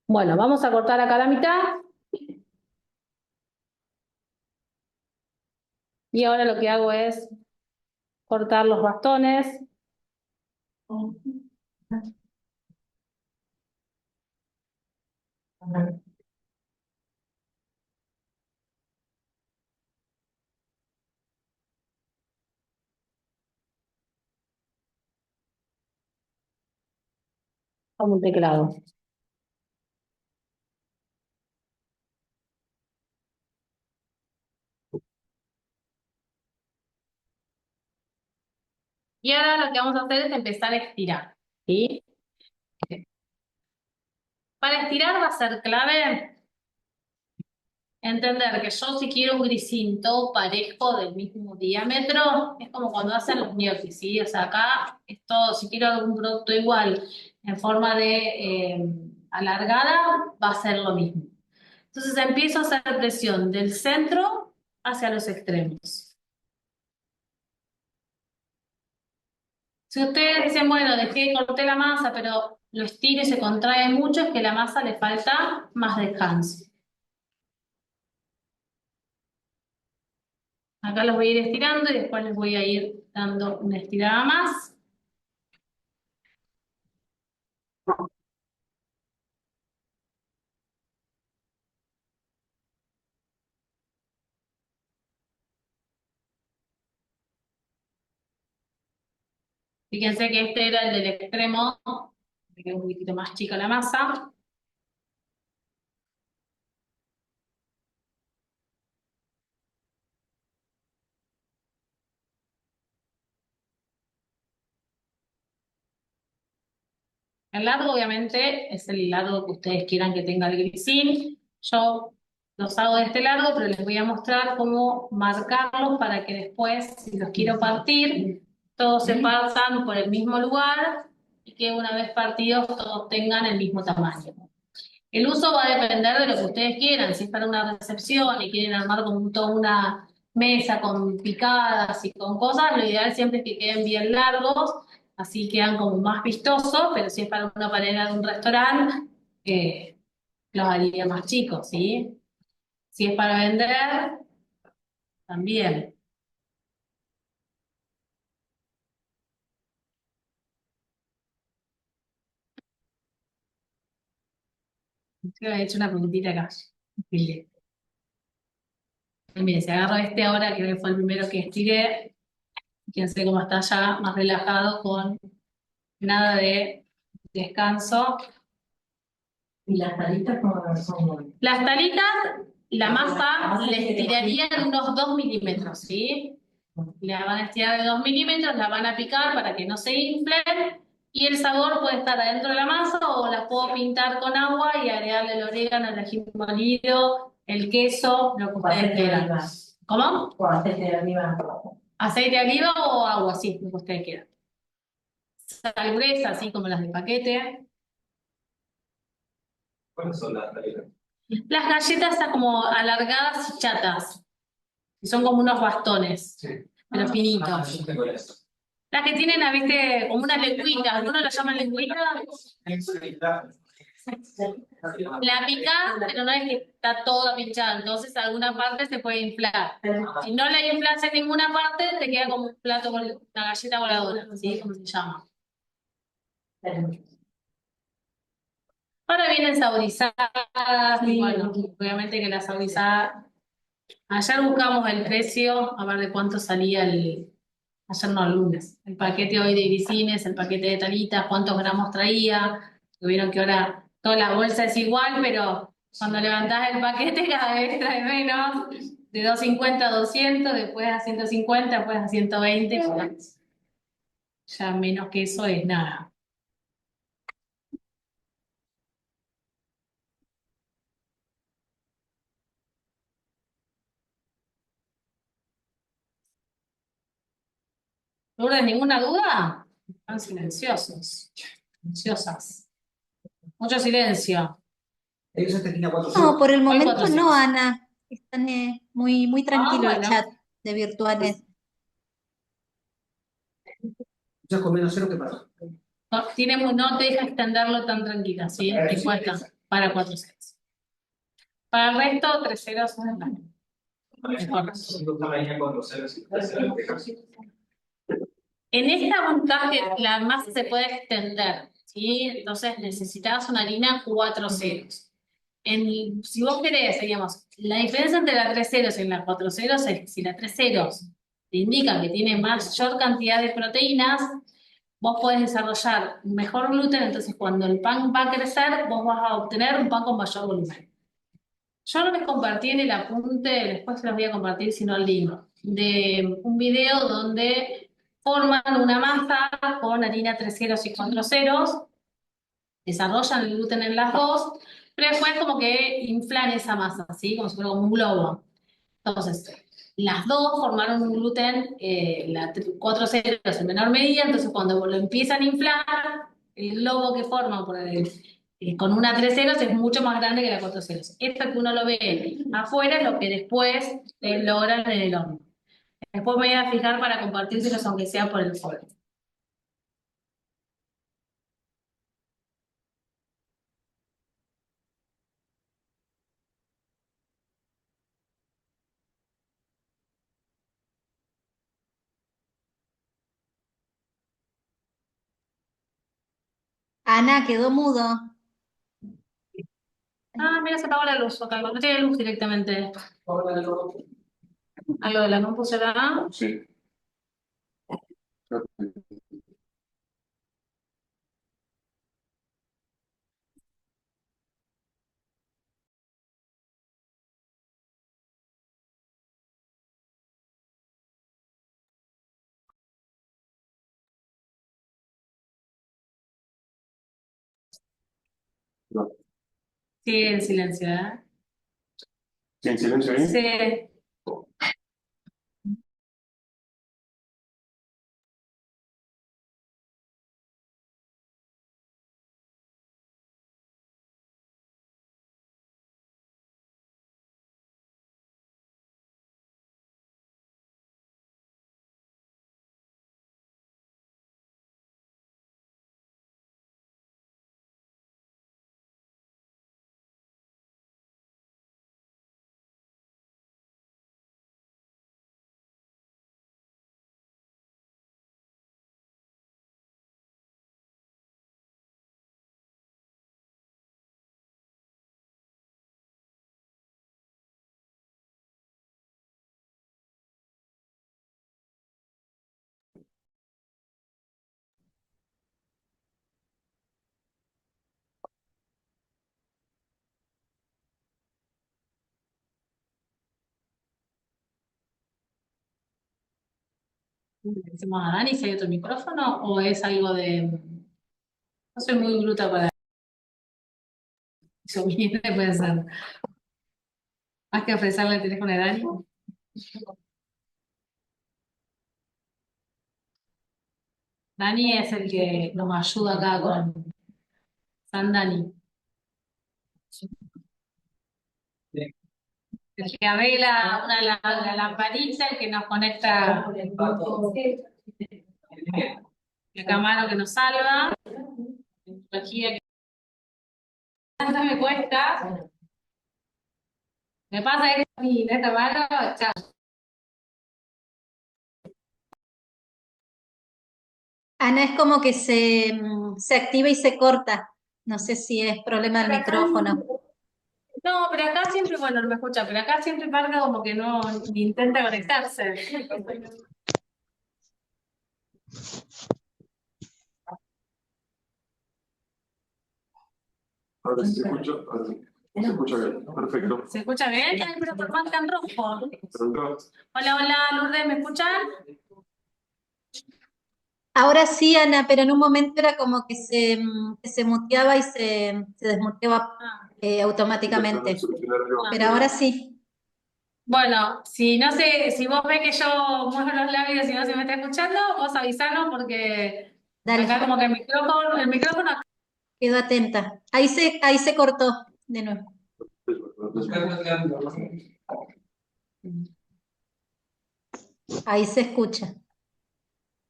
S1: Bueno, vamos a cortar acá la mitad. Y ahora lo que hago es cortar los bastones. Como un teclado. Y ahora lo que vamos a hacer es empezar a estirar. ¿Sí? Para estirar va a ser clave entender que yo si quiero un grisín todo parejo del mismo diámetro, es como cuando hacen los ñoquis, ¿sí? O sea, acá esto, si quiero algún producto igual en forma de alargada, va a ser lo mismo. Entonces empiezo a hacer presión del centro hacia los extremos. Si ustedes dicen, bueno, dejé, corté la masa, pero lo estiro y se contrae mucho, es que la masa le falta más descanso. Acá los voy a ir estirando y después les voy a ir dando una estirada más. Fíjense que este era el del extremo, me quedó un poquitito más chica la masa. El largo, obviamente, es el largo que ustedes quieran que tenga el grisín. Yo los hago de este largo, pero les voy a mostrar cómo marcarlos para que después, si los quiero partir, todos se partan por el mismo lugar y que una vez partidos todos tengan el mismo tamaño. El uso va a depender de lo que ustedes quieran. Si es para una recepción y quieren armar como toda una mesa con picadas y con cosas, lo ideal siempre es que queden bien largos, así quedan como más vistosos, pero si es para una pared de un restaurante, los haría más chicos, ¿sí? Si es para vender, también. Yo he hecho una preguntita acá. Fíjense. Miren, si agarro este ahora, que fue el primero que estiré, fíjense cómo está ya más relajado con nada de descanso.
S5: ¿Y las talitas cómo son?
S1: Las talitas, la masa les tiraría en unos 2 milímetros, ¿sí? La van a estirar de 2 milímetros, la van a picar para que no se inflen y el sabor puede estar adentro de la masa o las puedo pintar con agua y agregarle el orégano, el ají molido, el queso, lo que ustedes
S5: Aceite de
S1: quieran.
S5: oliva.
S1: ¿Cómo?
S5: O aceite de oliva.
S1: ¿Aceite de oliva o agua? Sí, lo que ustedes quieran. Sal gruesa, así como las de paquete.
S4: ¿Cuáles son las reglas?
S1: Las galletas están como alargadas y chatas. Y son como unos bastones,
S4: Sí.
S1: pero finitos.
S4: Yo tengo eso.
S1: Las que tienen, viste, como unas lengüitas. ¿Algunos la llaman lengüita? La picás, pero no es que está toda pinchada. Entonces, alguna parte se puede inflar. Si no la inflas en ninguna parte, te queda como un plato con una galleta voladora, ¿sí? Como se llama. Ahora vienen saborizadas, y bueno, obviamente que las saborizadas. Ayer buscamos el precio, a ver de cuánto salía ayer no, el lunes, el paquete hoy de grisines, el paquete de talitas, cuántos gramos traía. Vieron que ahora toda la bolsa es igual, pero cuando levantás el paquete cada vez trae menos, de 250 a 200, después a 150, después a 120, ya menos que eso es nada. Lourdes, ¿ninguna duda? Están silenciosos, silenciosas. Mucho silencio.
S6: Ellos tenía
S2: No,
S6: 400.
S2: por el
S1: ¿Cuál
S2: momento
S1: 400?
S2: no, Ana. Están muy tranquilo el
S1: bueno.
S2: chat de virtuales.
S6: Ya con menos cero, ¿qué pasa?
S1: No te deja extenderlo tan tranquila, ¿sí? Tipo esta, para 400. Para el resto, 3 ceros es la mejor.
S4: Venía con los ceros y tres ceros de casi.
S1: En esta montaje la masa se puede extender, ¿sí? Entonces necesitas una harina 4 ceros. Si vos querés, digamos, la diferencia entre la 3 ceros y la 4 ceros es que si la 3 ceros te indica que tiene mayor cantidad de proteínas, vos podés desarrollar mejor gluten, entonces cuando el pan va a crecer, vos vas a obtener un pan con mayor volumen. Yo no les compartí en el apunte, después se los voy a compartir, sino el link, de un video donde forman una masa con harina 3 ceros y 4 ceros, desarrollan el gluten en las dos, pero después como que inflan esa masa, ¿sí? Como si fuera como un globo. Entonces, las dos formaron un gluten, 4 ceros en menor medida, entonces cuando lo empiezan a inflar, el globo que forman con una 3 ceros es mucho más grande que la 4 ceros. Esto que uno lo ve afuera es lo que después logran en el horno. Después me voy a fijar para compartírselos aunque sea por el foro.
S2: Ana, quedó mudo.
S1: Ah, mira, se apagó la luz acá, no tiene luz directamente. Algo de la compu será.
S7: Sí. No.
S1: Sí, en silencio, ¿eh?
S7: ¿Sí, en silencio ahí?
S1: Sí. ¿Le decimos a Dani si hay otro micrófono o es algo de... No soy muy bruta para eso, puede ser. Más que ofrecerle el teléfono a Dani. Dani es el que nos ayuda acá con San Dani. El que arregla la lamparita, el que nos conecta el camaro que nos salva, la tecnología que tanto me cuesta. Me pasa esto a mí, esta mano, chao.
S2: Ana, es como que se activa y se corta. No sé si es problema del micrófono.
S1: No, pero acá siempre, bueno, no me escucha, pero acá siempre marca como que no ni intenta conectarse.
S7: Ahora sí se escucha. Ahora sí. Se escucha bien. Perfecto.
S1: ¿Se escucha bien? Ay, pero por marca en rojo.
S7: Pronto.
S1: Hola, hola, Lourdes, ¿me escuchan?
S2: Ahora sí, Ana, pero en un momento era como que se muteaba y se desmuteaba
S1: Ah,
S2: automáticamente.
S7: Solucionar yo.
S2: Pero ahora sí.
S1: Bueno, si no sé, si vos ves que yo muevo los labios y no se me está escuchando, vos avisanos porque
S2: Dale,
S1: acá como que el micrófono acá.
S2: quedo atenta. Ahí se cortó de nuevo. Ahí se escucha.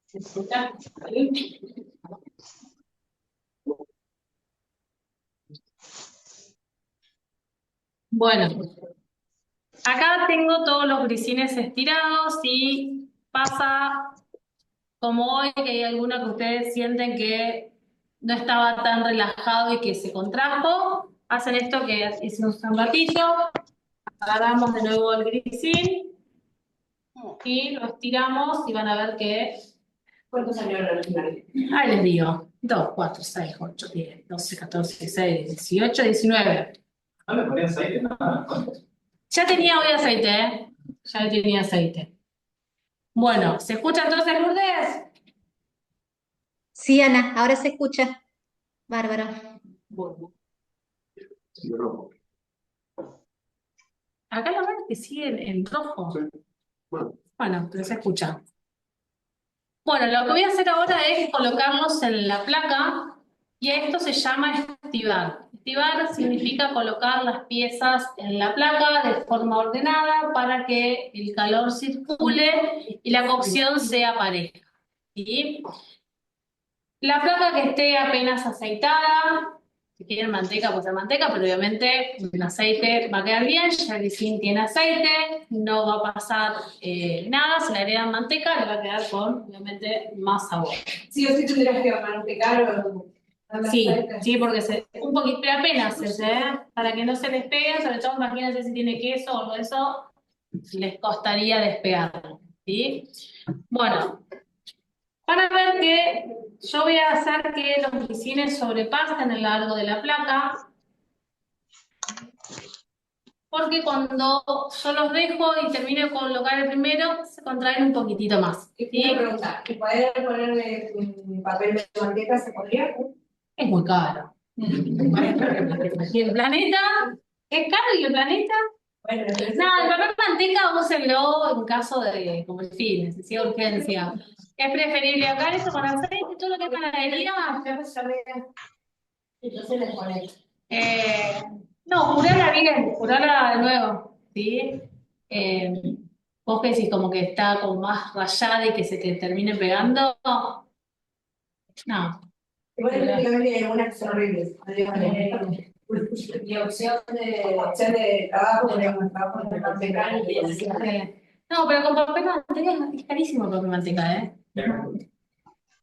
S1: ¿Se escucha? Bueno, acá tengo todos los grisines estirados y pasa como hoy que hay alguno que ustedes sienten que no estaba tan relajado y que se contrajo. Hacen esto que hicimos un ratito, agarramos de nuevo el grisín y lo estiramos y van a ver que,
S3: ¿Cuántos años era original?
S1: ahí les digo, 2, 4, 6, 8, 10, 12, 14, 16, 18, 19.
S4: No le ponías aceite, nada.
S1: Ya tenía hoy aceite, ¿eh? Ya tenía aceite. Bueno, ¿se escucha entonces, Lourdes?
S2: Sí, Ana, ahora se escucha. Bárbaro.
S1: Bueno.
S7: Sí, rojo.
S1: Acá la verdad que sigue en rojo.
S7: Sí. Bueno,
S1: Bueno, pero se escucha. Bueno, lo que voy a hacer ahora es colocarlos en la placa y esto se llama estivar. Estivar significa colocar las piezas en la placa de forma ordenada para que el calor circule y la cocción sea pareja. ¿Sí? La placa que esté apenas aceitada, si quieren manteca, pues manteca, pero obviamente un aceite va a quedar bien, ya que sin tiene aceite, no va a pasar nada, si le agregan manteca, le va a quedar con, obviamente, más sabor.
S3: Sí o sí tendrías que mantecar o darle
S1: Sí,
S3: aceite.
S1: sí, porque un poquito, pero apenas, para que no se les pegue, sobre todo imagínense si tiene queso o algo de eso, les costaría despegarlo, ¿sí? Bueno, van a ver que yo voy a hacer que los grisines sobrepasen el largo de la placa, porque cuando yo los dejo y termino de colocar el primero, se contraen un poquitito más.
S3: Y
S1: ¿Sí?
S3: una pregunta, ¿y poder ponerle un papel de manteca se podría?
S1: Es muy caro. Y el planeta, es caro y el planeta.
S3: Bueno, entonces,
S1: No, el papel manteca úsenlo en caso de, como el fin, necesidad de urgencia. Es preferible acá eso con aceite, todo lo que es panadería.
S5: Entonces le pones.
S1: No, jurala bien, jurala de nuevo, ¿sí? Eh, vos que decís como que está como más rayada y que se te termine pegando. No.
S3: igual prácticamente hay algunas que son horribles.
S5: Y
S3: Opción de trabajo, podríamos trabajo de manteca y
S1: No, pero con papel manteca es carísimo el papel manteca, ¿eh?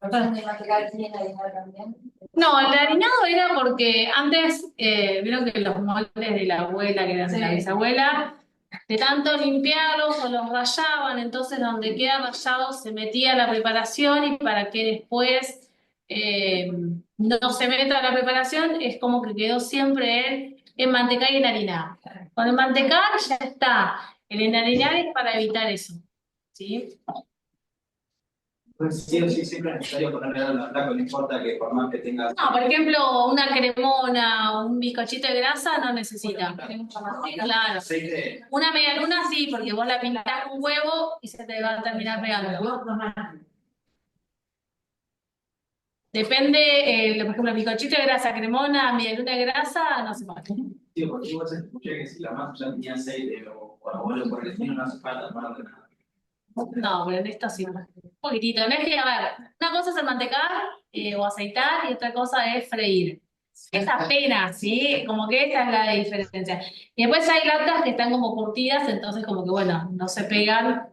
S5: opción de material tiene harina también.
S1: No, el harinado era porque antes, vieron que los moldes de la abuela, que eran de la
S3: Sí.
S1: bisabuela, de tanto limpiarlos o los rayaban, entonces donde queda rayado se metía la preparación y para que después no se meta la preparación, es como que quedó siempre en mantecar y en harinar. Con el mantecar ya está, el enharinar es para evitar eso, ¿sí?
S4: Pues sí o sí siempre es necesario ponerle algo en la placa, no importa que por más que tengas.
S1: No, por ejemplo, una cremona, un bizcochito de grasa no necesita. Claro.
S4: Aceite.
S1: Una media luna sí, porque vos la pintás con huevo y se te va a terminar pegando. Depende, por ejemplo, el bizcochito de grasa, cremona, media luna de grasa, no se puede.
S4: Sí, porque igual se escucha que si la masa ya tenía aceite o algo por el estilo, no hace falta tomarlo de nada.
S1: No, pero en esto sí. Un poquitito. No es que, a ver, una cosa es el mantecar o aceitar y otra cosa es freír. Es apenas, ¿sí? Como que esa es la diferencia. Y después hay latas que están como curtidas, entonces como que, bueno, no se pegan.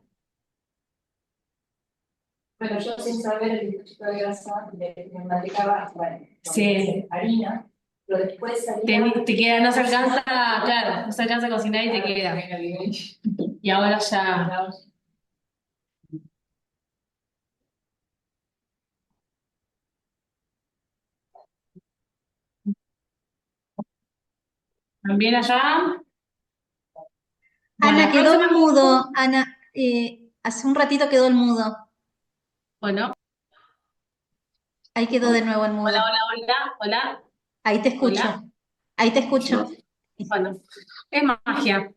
S5: Bueno, yo sin saber el bizcochito de grasa, me mantecaba, bueno,
S1: Sí.
S5: harina, pero después salía.
S1: Te queda, no se alcanza, claro, no se alcanza a cocinar y te queda. Y ahora ya. ¿También allá? Bueno,
S2: Ana,
S1: la
S2: quedó el
S1: próxima-
S2: mudo. Ana, hace un ratito quedó el mudo.
S1: Bueno,
S2: Ahí quedó de nuevo el mudo.
S1: hola, hola, hola, hola,
S2: Ahí te escucho.
S1: hola.
S2: Ahí te escucho.
S1: Bueno, es magia.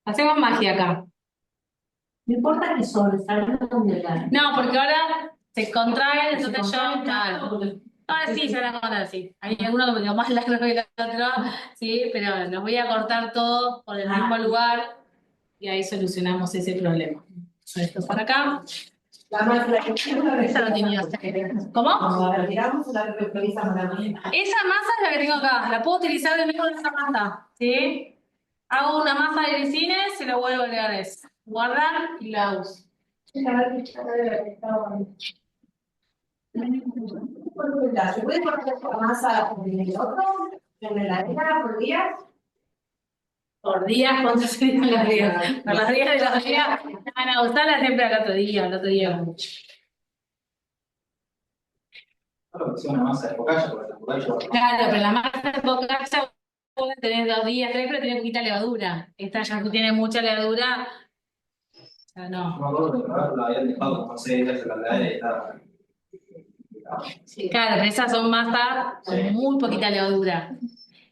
S1: Hacemos magia acá.
S5: No importa que sobresalgan donde la.
S1: No, porque ahora se contraen, entonces yo, claro. Ahora sí se van a contar, sí. Hay alguno que me quedó más largo que el otro, sí, pero los voy a cortar todos por el mismo lugar y ahí solucionamos ese problema. Esto para acá.
S5: La masa que
S1: Esa no tenía. ¿Cómo?
S5: la retiramos, la reproducimos la mañana.
S1: Esa masa es la que tengo acá. La puedo utilizar de nuevo en esa masa, ¿sí? Hago una masa de grisines y la vuelvo a agregar eso. Guardar y la uso.
S5: ¿Se puede poner la masa en el otro? ¿En la heladera por día?
S1: Por días, ¿cuántos serían los días? Por los días de los días. Van a usarla siempre al otro día mucho.
S4: Claro, que sea una masa de focaccia, porque la focaccia.
S1: Claro, pero la masa de focaccia puede tener 2 días, 3, pero tiene poquita levadura. Esta ya tiene mucha levadura. Ya
S4: No
S1: no.
S4: me acuerdo que la habían dejado como 6 días en la heladera y estaba.
S1: Claro, pero esas son masas con muy poquita levadura.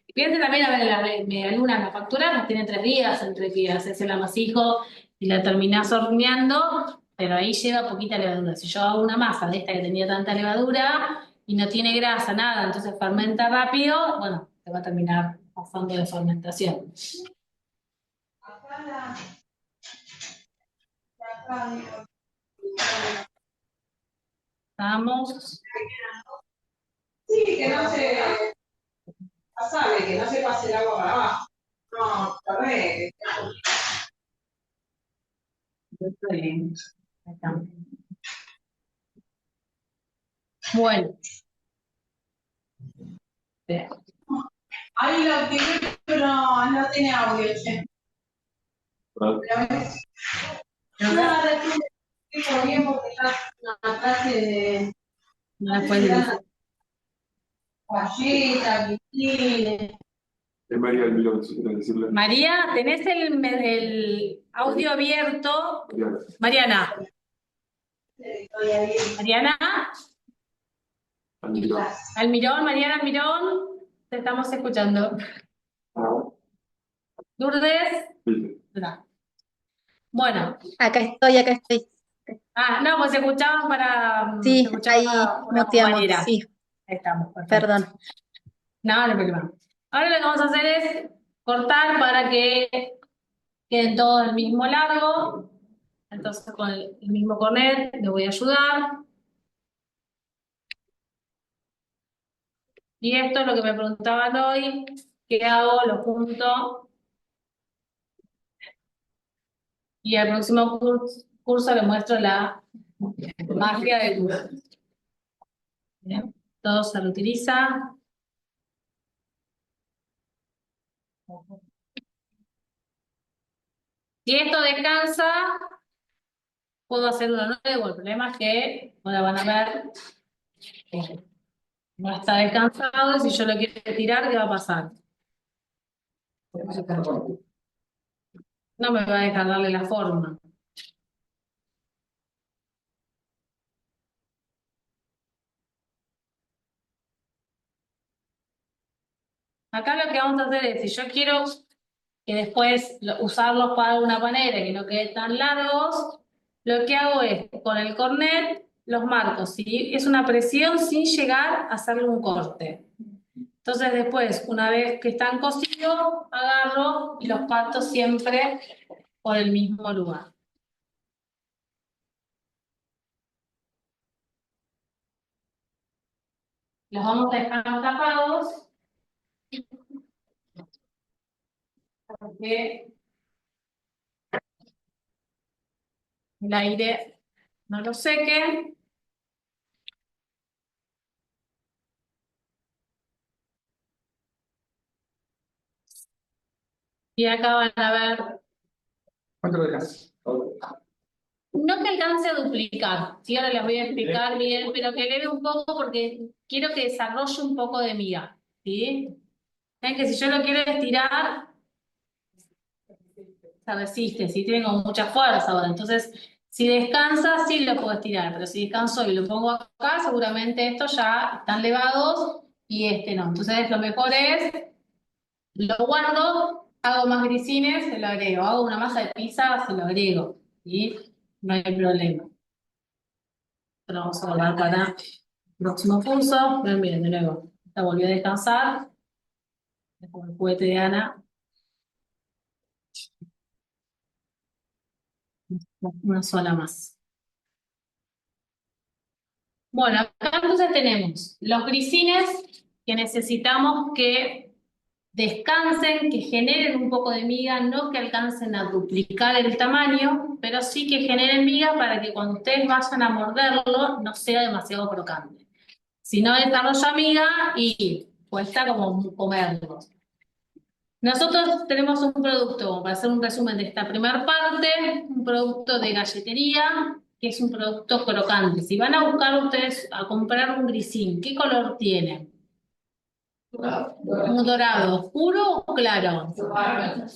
S1: Y piensen también, a ver, la media luna, la factura, pues tiene 3 días entre que haces el amasijo y la terminás horneando, pero ahí lleva poquita levadura. Si yo hago una masa de esta que tenía tanta levadura y no tiene grasa, nada, entonces fermenta rápido, bueno, se va a terminar pasando de fermentación. Vamos.
S8: Sí, que no se pasable, que no se pase el agua para abajo. No, correcto.
S1: Bien. Ahí está. Bueno. Bien.
S8: Ahí lo activé, pero no tiene audio, che.
S7: ¿Verdad?
S8: Pero no, estoy bien porque está una clase de
S1: No la pueden decir.
S8: galletas, guisines.
S7: Es María del Milón, si quieres decirle.
S1: María, ¿tenés el audio abierto?
S7: Mariana,
S1: Mariana.
S8: Estoy ahí.
S1: Mariana.
S7: al Milón.
S1: Almirón, Mariana Almirón. Te estamos escuchando. Lourdes.
S7: ¿Viste?
S1: No. Bueno.
S2: Acá estoy.
S1: No, pues se escuchaban para. Se
S2: Sí,
S1: escuchaba
S2: ahí
S1: una
S2: muteamos,
S1: compañera.
S2: sí,
S1: Ahí estamos, perfecto.
S2: perdón.
S1: No, no hay problema. Ahora lo que vamos a hacer es cortar para que queden todos del mismo largo. Entonces con el mismo cornet le voy a ayudar. Y esto es lo que me preguntaban hoy. ¿Qué hago? Lo junto. Y al próximo curso le muestro la magia del curso. Bien, todo se reutiliza. Si esto descansa, puedo hacer uno nuevo. El problema es que ahora van a ver que no está descansado y si yo lo quiero tirar, ¿qué va a pasar? No me va a dejar darle la forma. Acá lo que vamos a hacer es, si yo quiero que después usarlos para una manera que no queden tan largos, lo que hago es, con el cornet, los marco, ¿sí? Es una presión sin llegar a hacerle un corte. Entonces después, una vez que están cosidos, agarro y los parto siempre por el mismo lugar. Los vamos a dejar tapados porque el aire no lo seque. Y acá van a ver,
S6: ¿Cuánto le das?
S1: no que alcance a duplicar, ¿sí? Ahora les voy a explicar bien, pero que eleve un poco porque quiero que desarrolle un poco de miga, ¿sí? Ven que si yo lo quiero estirar, se resiste, ¿sí? Tiene como mucha fuerza ahora, entonces si descansa sí lo puedo estirar, pero si descanso y lo pongo acá, seguramente estos ya están levados y este no. Entonces lo mejor es, lo guardo Hago más grisines, se lo agrego. Hago una masa de pizza, se lo agrego. ¿Sí? No hay problema. Pero vamos a guardar para el próximo curso. Ven, miren, de nuevo. Esta volvió a descansar. Es como el juguete de Ana. Una sola más. Bueno, acá entonces tenemos los grisines que necesitamos que descansen, que generen un poco de miga, no que alcancen a duplicar el tamaño, pero sí que generen miga para que cuando ustedes vayan a morderlo no sea demasiado crocante. Si no desarrolla miga y cuesta como comerlo. Nosotros tenemos un producto, para hacer un resumen de esta primera parte, un producto de galletería, que es un producto crocante. Si van a buscar ustedes a comprar un grisín, ¿qué color tiene? Un dorado, oscuro o claro.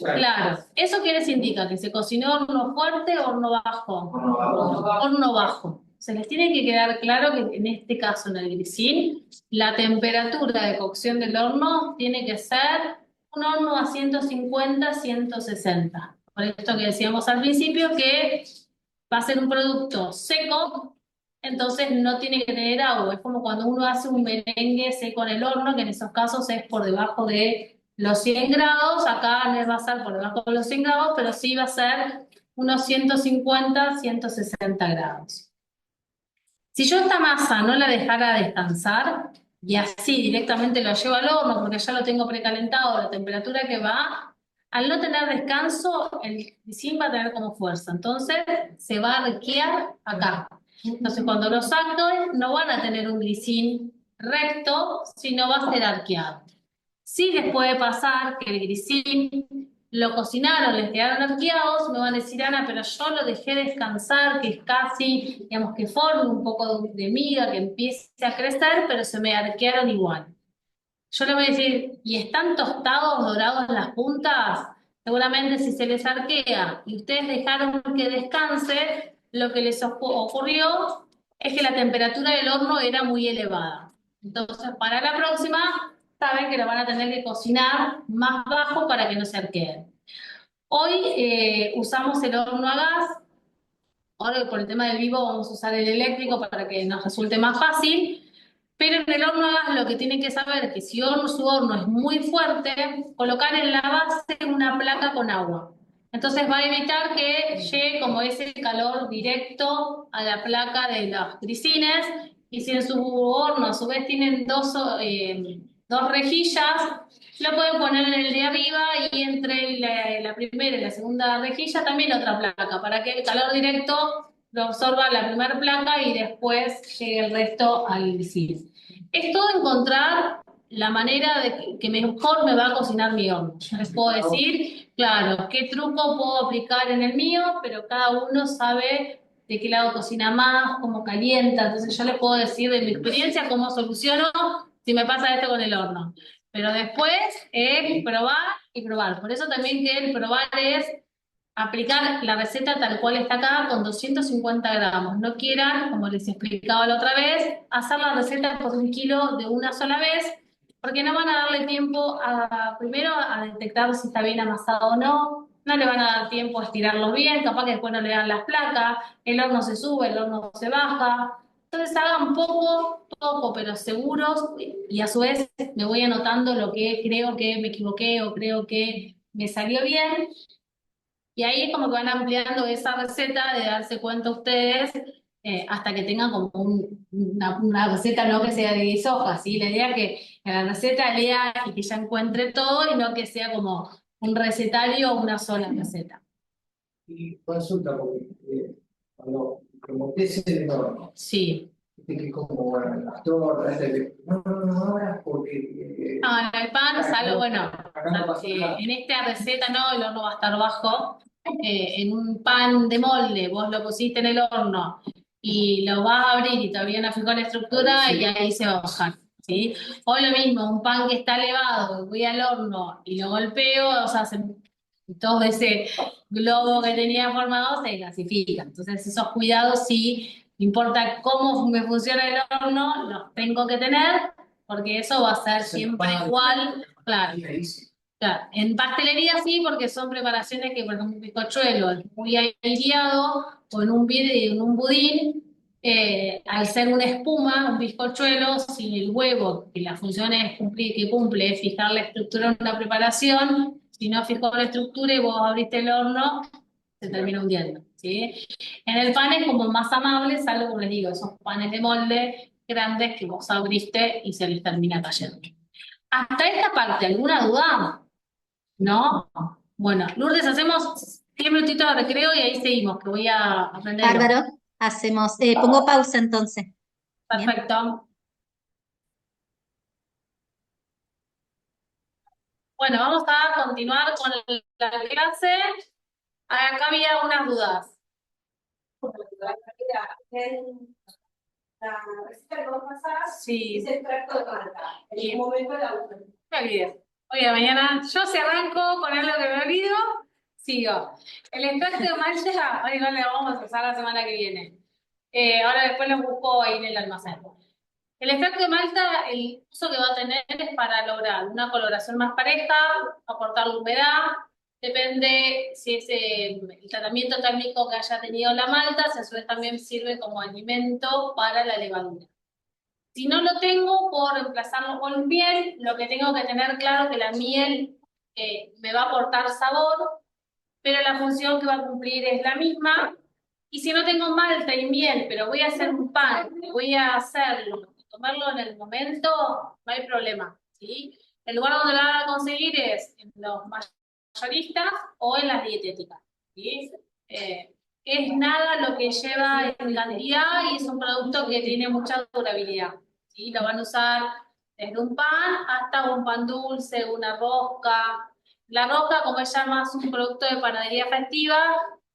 S1: Claro. ¿Eso qué les indica? ¿Que se cocinó horno fuerte o horno bajo? Horno bajo. Se les tiene que quedar claro que en este caso, en el grisín, la temperatura de cocción del horno tiene que ser un horno a 150, 160. Por esto que decíamos al principio, que va a ser un producto seco, entonces no tiene que tener agua. Es como cuando uno hace un merengue seco en el horno, que en esos casos es por debajo de los 100 grados. Acá no va a ser por debajo de los 100 grados, pero sí va a ser unos 150, 160 grados. Si yo esta masa no la dejara descansar y así directamente lo llevo al horno porque ya lo tengo precalentado a la temperatura que va, al no tener descanso, el grisín va a tener como fuerza. Entonces se va a arquear acá. Entonces cuando lo saquen no van a tener un grisín recto, sino va a ser arqueado. Sí les puede pasar que el grisín lo cocinaron, les quedaron arqueados, me van a decir, Ana, pero yo lo dejé descansar, que es casi, digamos, que forme un poco de miga, que empiece a crecer, pero se me arquearon igual. Yo le voy a decir, ¿y están tostados, dorados en las puntas? Seguramente si se les arquea y ustedes dejaron que descanse, lo que les ocurrió es que la temperatura del horno era muy elevada. Entonces, para la próxima, saben que lo van a tener que cocinar más bajo para que no se arqueen. Hoy usamos el horno a gas. Ahora por el tema del vivo vamos a usar el eléctrico para que nos resulte más fácil. Pero en el horno a gas lo que tienen que saber es que si su horno es muy fuerte, colocar en la base una placa con agua. Entonces va a evitar que llegue como ese calor directo a la placa de los grisines. Y si en su horno a su vez tienen dos rejillas, lo pueden poner en el de arriba y entre la primera y la segunda rejilla también otra placa, para que el calor directo lo absorba la primera placa y después llegue el resto al grisín. Es todo encontrar la manera de que mejor me va a cocinar mi horno. Yo les puedo decir, claro, qué truco puedo aplicar en el mío, pero cada uno sabe de qué lado cocina más, cómo calienta. Entonces yo les puedo decir de mi experiencia cómo soluciono si me pasa esto con el horno. Pero después es probar y probar. Por eso también que el probar es aplicar la receta tal cual está acá con 250 gramos. No quieran, como les explicaba la otra vez, hacer la receta por 1 kilo de una sola vez, porque no van a darle tiempo primero a detectar si está bien amasado o no. No le van a dar tiempo a estirarlos bien, capaz que después no le dan las placas, el horno se sube, el horno se baja. Entonces hagan poco, pero seguros, y a su vez me voy anotando lo que creo que me equivoqué o creo que me salió bien. Y ahí es como que van ampliando esa receta de darse cuenta ustedes hasta que tengan como una receta no que sea de 10 hojas, ¿sí? La idea es que en la receta lea y que ya encuentre todo y no que sea como un recetario o una sola receta.
S6: Y consulta, porque cuando metes en el horno,
S1: Sí.
S6: que como bueno, las tortas, no ahora porque.
S1: No, en el pan, salvo, bueno,
S6: Acá no pasa nada.
S1: en esta receta no, el horno va a estar bajo. En un pan de molde, vos lo pusiste en el horno y lo vas a abrir y todavía no fijó la estructura y ahí se va a bajar, ¿sí? O lo mismo, un pan que está elevado, voy al horno y lo golpeo, o sea, todo ese globo que tenía formado se gasifica. Entonces esos cuidados sí, no importa cómo me funciona el horno, los tengo que tener, porque eso va a ser siempre igual, claro. Claro, en pastelería sí, porque son preparaciones que, por ejemplo, un bizcochuelo es muy aireado, o en un budín, al ser una espuma, un bizcochuelo, si el huevo, que la función es cumplir, que cumple, es fijar la estructura en una preparación, si no fijó la estructura y vos abriste el horno, se termina hundiendo, ¿sí? En el pan es como más amable, salvo, como les digo, esos panes de molde grandes que vos abriste y se les termina cayendo. Hasta esta parte, ¿alguna duda? ¿No? Bueno, Lourdes, hacemos 10 minutitos de recreo y ahí seguimos, que voy a aprender.
S2: Bárbaro, hacemos, pongo pausa entonces. Bien.
S1: Perfecto. Bueno, vamos a continuar con la clase. Acá había unas dudas.
S5: La receta que vos pasás
S1: Sí,
S5: es extracto de malta. En un momento la uso.
S1: me olvidé. Oye, mañana yo si arranco con algo que me olvido, sigo. El extracto de malta, hoy no le vamos a empezar la semana que viene. Ahora después lo busco ahí en el almacén. El extracto de malta, el uso que va a tener es para lograr una coloración más pareja, aportar humedad, depende si es el tratamiento térmico que haya tenido la malta, si a su vez también sirve como alimento para la levadura. Si no lo tengo, puedo reemplazarlo con miel, lo que tengo que tener claro es que la miel me va a aportar sabor, pero la función que va a cumplir es la misma. Y si no tengo malta y miel, pero voy a hacer un pan, voy a hacerlo, tomarlo en el momento, no hay problema, ¿sí? El lugar donde la van a conseguir es en los mayoristas o en las dietéticas, ¿sí? Es nada lo que lleva en cantidad y es un producto que tiene mucha durabilidad, ¿sí? Lo van a usar desde un pan hasta un pan dulce, una rosca. La rosca, como es ya más un producto de panadería festiva,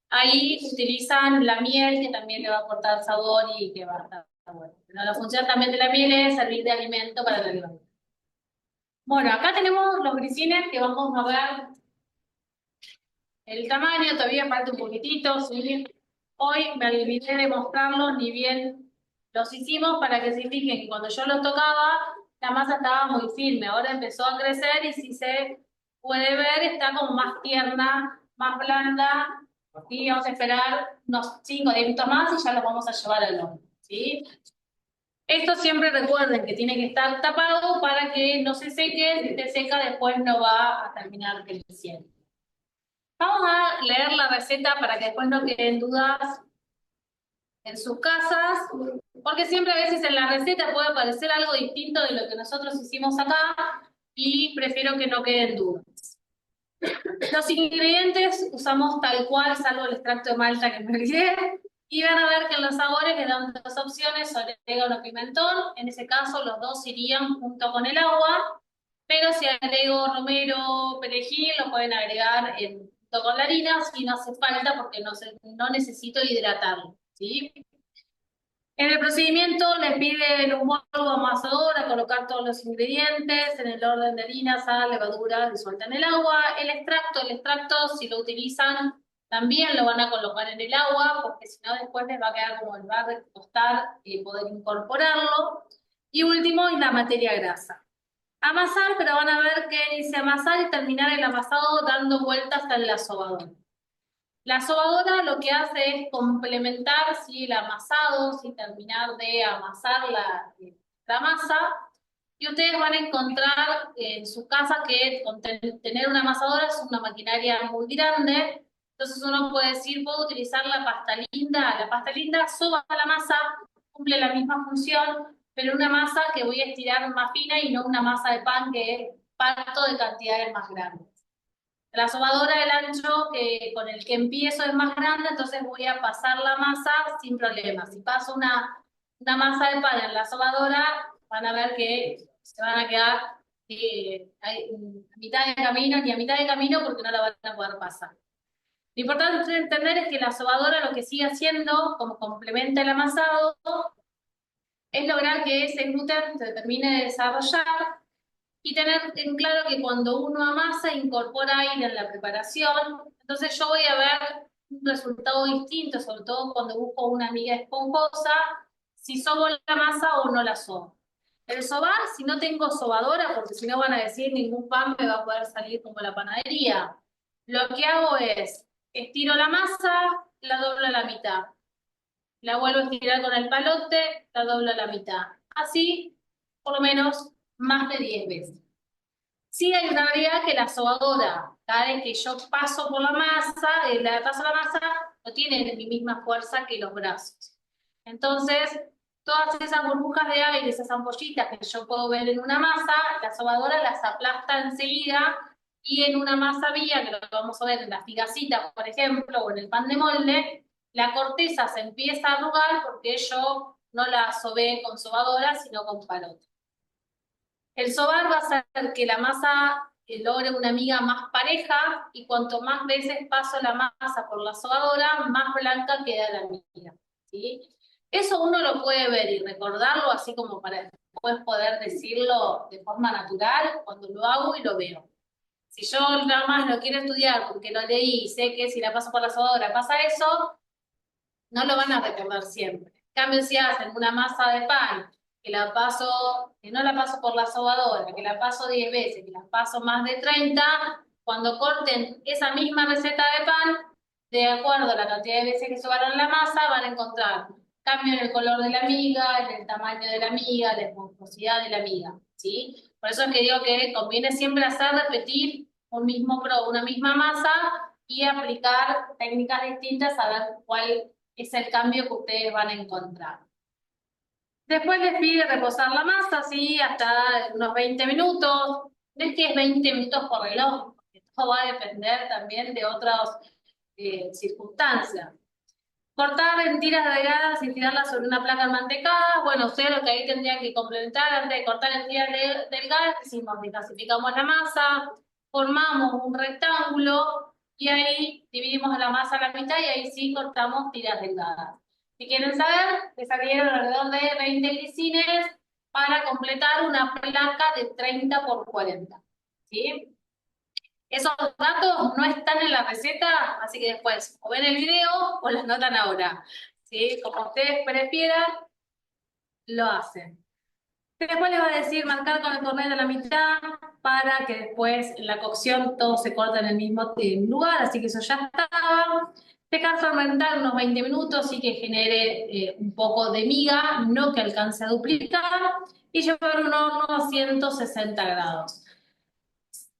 S1: ahí utilizan la miel, que también le va a aportar sabor y que va a estar bueno. Pero la función también de la miel es servir de alimento para la levadura. Bueno, acá tenemos los grisines que vamos a ver el tamaño, todavía falta un poquitito, ¿sí? Hoy me olvidé de mostrarlos, ni bien los hicimos para que se fijen que cuando yo los tocaba, la masa estaba muy firme, ahora empezó a crecer y si se puede ver, está como más tierna, más blanda, y vamos a esperar unos 5 o 10 minutos más y ya los vamos a llevar al horno, ¿sí? Esto siempre recuerden que tiene que estar tapado para que no se seque, si se seca después no va a terminar creciendo. Vamos a leer la receta para que después no queden dudas en sus casas, porque siempre a veces en la receta puede aparecer algo distinto de lo que nosotros hicimos acá y prefiero que no queden dudas. Los ingredientes usamos tal cual, salvo el extracto de malta que me olvidé, y van a ver que en los sabores le dan dos opciones, orégano, pimentón. En ese caso los dos irían junto con el agua, pero si agrego romero, perejil, lo pueden agregar junto con la harina, si no hace falta porque no necesito hidratarlo, ¿sí? En el procedimiento les piden un bol o amasador a colocar todos los ingredientes en el orden de harina, sal, levadura disuelta en el agua. El extracto, si lo utilizan, también lo van a colocar en el agua, porque si no después les va a quedar como el bar de tostar y poder incorporarlo. Y último, es la materia grasa. Amasar, pero van a ver que dice amasar y terminar el amasado dando vueltas en la sobadora. La sobadora lo que hace es complementar, ¿sí?, el amasado, ¿sí?, terminar de amasar la masa, y ustedes van a encontrar en su casa que tener una amasadora es una maquinaria muy grande, entonces uno puede decir, puedo utilizar la pasta linda soba la masa, cumple la misma función, pero una masa que voy a estirar más fina y no una masa de pan que parto de cantidades más grandes. La sobadora, el ancho con el que empiezo es más grande, entonces voy a pasar la masa sin problema. Si paso una masa de pan en la sobadora, van a ver que se van a quedar a mitad de camino, ni a mitad de camino porque no la van a poder pasar. Lo importante entender es que la sobadora lo que sigue haciendo, como complementa el amasado, es lograr que ese gluten se termine de desarrollar y tener en claro que cuando uno amasa incorpora aire en la preparación, entonces yo voy a ver un resultado distinto, sobre todo cuando busco una miga esponjosa, si sobo la masa o no la sobo. El sobar, si no tengo sobadora, porque si no van a decir ningún pan me va a poder salir como la panadería. Lo que hago es, estiro la masa, la doblo a la mitad. La vuelvo a estirar con el palote, la doblo a la mitad. Así, por lo menos, más de 10 veces. Sí hay una realidad que la sobadora, cada vez que yo paso por la masa, no tiene mi misma fuerza que los brazos. Entonces, todas esas burbujas de aire, esas ampollitas que yo puedo ver en una masa, la sobadora las aplasta enseguida y en una masa vía, que lo vamos a ver en la figacita, por ejemplo, o en el pan de molde, la corteza se empieza a arrugar porque yo no la sobé con sobadora, sino con palote. El sobar va a hacer que la masa logre una miga más pareja y cuanto más veces paso la masa por la sobadora, más blanca queda la miga, ¿sí? Eso uno lo puede ver y recordarlo así como para después poder decirlo de forma natural cuando lo hago y lo veo. Si yo nada más lo quiero estudiar porque lo leí y sé que si la paso por la sobadora pasa eso, no lo van a recordar siempre. En cambio, si hacen una masa de pan que no la paso por la sobadora, que la paso 10 veces, que la paso más de 30, cuando corten esa misma receta de pan, de acuerdo a la cantidad de veces que sobaron la masa, van a encontrar cambio en el color de la miga, en el tamaño de la miga, la esponjosidad de la miga, ¿sí? Por eso es que digo que conviene siempre repetir una misma masa y aplicar técnicas distintas a ver cuál es el cambio que ustedes van a encontrar. Después les pide reposar la masa, ¿sí? Hasta unos 20 minutos. No es que es 20 minutos por reloj, porque todo va a depender también de otras circunstancias. Cortar en tiras delgadas y tirarlas sobre una placa mantecada. Bueno, ustedes lo que ahí tendrían que complementar antes de cortar en tiras delgadas, decimos, desclasificamos la masa, formamos un rectángulo y ahí dividimos la masa a la mitad y ahí sí cortamos tiras delgadas. Si quieren saber, les salieron alrededor de 20 grisines para completar una placa de 30 por 40. ¿Sí? Esos datos no están en la receta, así que después o ven el video o las notan ahora. ¿Sí? Como ustedes prefieran, lo hacen. Después les va a decir marcar con el cornete a la mitad para que después en la cocción todo se corte en el mismo lugar, así que eso ya estaba. Dejar fermentar unos 20 minutos y que genere un poco de miga, no que alcance a duplicar, y llevar un horno a 160 grados.